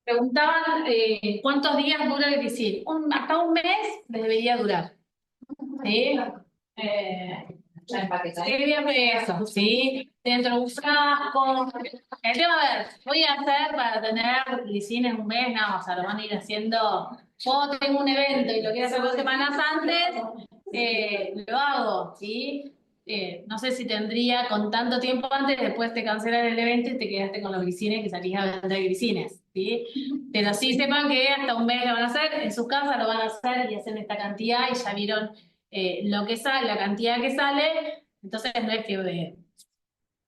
S1: Preguntaban cuántos días dura el grisín. Hasta un mes debería durar. ¿Sí? Eso, ¿sí? Dentro de un frasco. El tema, a ver, voy a hacer para tener grisines un mes, no, o sea, lo van a ir haciendo. Yo tengo un evento y lo quiero hacer 2 semanas antes, lo hago, ¿sí? No sé si tendría con tanto tiempo antes, después te cancelan el evento y te quedaste con los grisines que salís a vender grisines, ¿sí? Pero sí sepan que hasta un mes lo van a hacer, en su casa lo van a hacer y hacen esta cantidad y ya vieron lo que sale, la cantidad que sale, entonces no es que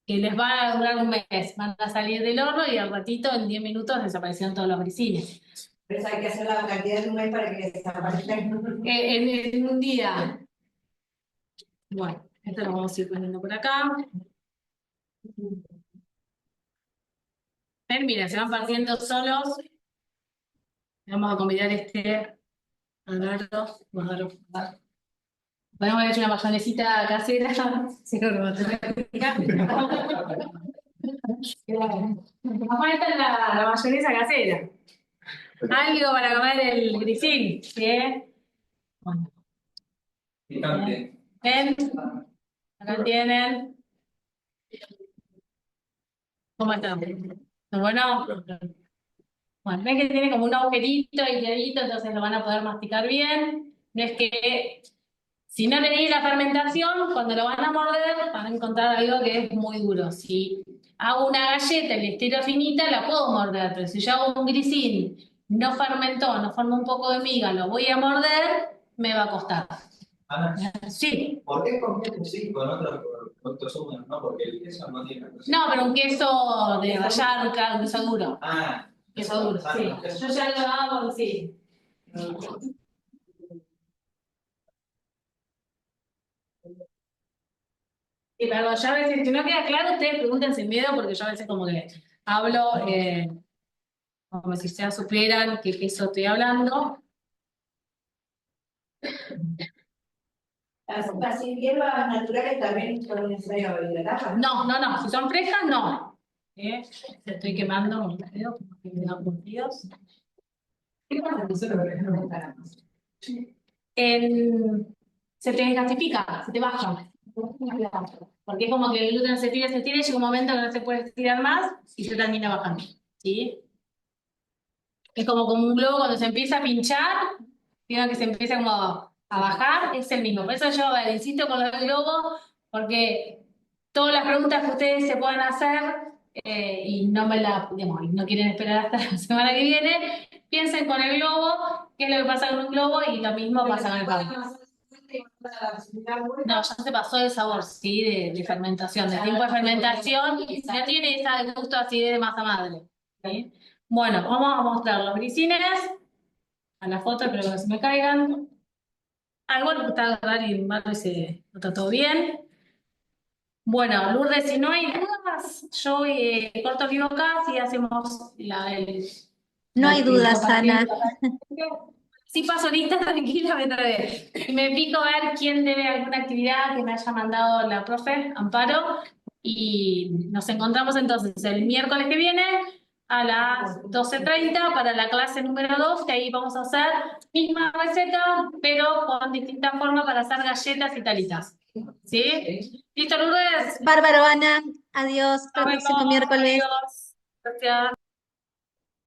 S1: les va a durar un mes, van a salir del horno y al ratito, en 10 minutos, desaparecieron todos los grisines.
S5: Pero hay que hacer la cantidad de un mes para que desaparezcan.
S1: En un día. Bueno, esto lo vamos a ir poniendo por acá. Mira, se van partiendo solos. Vamos a combinar Alberto, podemos haber hecho una mayonesita casera. Sí, no, Acá está la mayonesa casera. Algo para comer el grisín, ¿sí? Bueno.
S4: Picante.
S1: ¿Ven? Acá tienen. ¿Cómo están? Bueno, bueno, ven que tiene como un agujerito y dedito, entonces lo van a poder masticar bien. No es que, si no le di la fermentación, cuando lo van a morder, van a encontrar algo que es muy duro. Si hago una galleta y le estiro finita, la puedo morder, pero si yo hago un grisín, no fermentó, no forma un poco de miga, lo voy a morder, me va a costar.
S4: Ana,
S1: Sí.
S4: ¿por qué con queso sí, con otros productos húmedos no? Porque el queso no tiene la cosa.
S1: No, pero un queso de rallar, un queso duro.
S4: Ah,
S1: Queso duro, sí. Yo ya lo hago, sí. Sí, perdón, yo a veces, si no queda claro, ustedes pregunten sin miedo, porque yo a veces como que hablo, como si ya supieran qué queso estoy hablando.
S5: Las hierbas naturales también son necesarias, ¿verdad?
S1: No, si son frescas, no. Estoy quemando los dedos, porque me dan curtidos.
S3: ¿Qué pasa que solo no está?
S1: Se te desgasifica, se te baja. Porque es como que el gluten se tira, y llega un momento que no se puede estirar más y se termina bajando. ¿Sí? Es como un globo cuando se empieza a pinchar, vieron que se empieza como a bajar, es el mismo. Por eso yo insisto con lo del globo, porque todas las preguntas que ustedes se puedan hacer y no digamos, no quieren esperar hasta la semana que viene, piensen con el globo, qué es lo que pasa con un globo y lo mismo pasa con el pan. No, ya se pasó el sabor, sí, de fermentación, de tiempo de fermentación, no tiene ese gusto así de masa madre. ¿Sí? Bueno, vamos a mostrar los grisines a la foto, espero que no se me caigan. Bueno, está Gary y Marley se nota todo bien. Bueno, Lourdes, si no hay dudas, yo corto vivo acá y hacemos
S2: No hay dudas, Ana.
S1: Sí, paso lista, tranquila, me enredé. Y me pico a ver quién debe alguna actividad que me haya mandado la profe, Amparo. Y nos encontramos entonces el miércoles que viene a las 12:30 para la clase número 2, que ahí vamos a hacer misma receta, pero con distintas formas para hacer galletas y talitas. ¿Sí? ¿Listo, Lourdes?
S2: Bárbaro, Ana. Adiós. Hasta el
S1: Nos
S2: próximo
S1: vemos,
S2: miércoles.
S1: adiós. Gracias.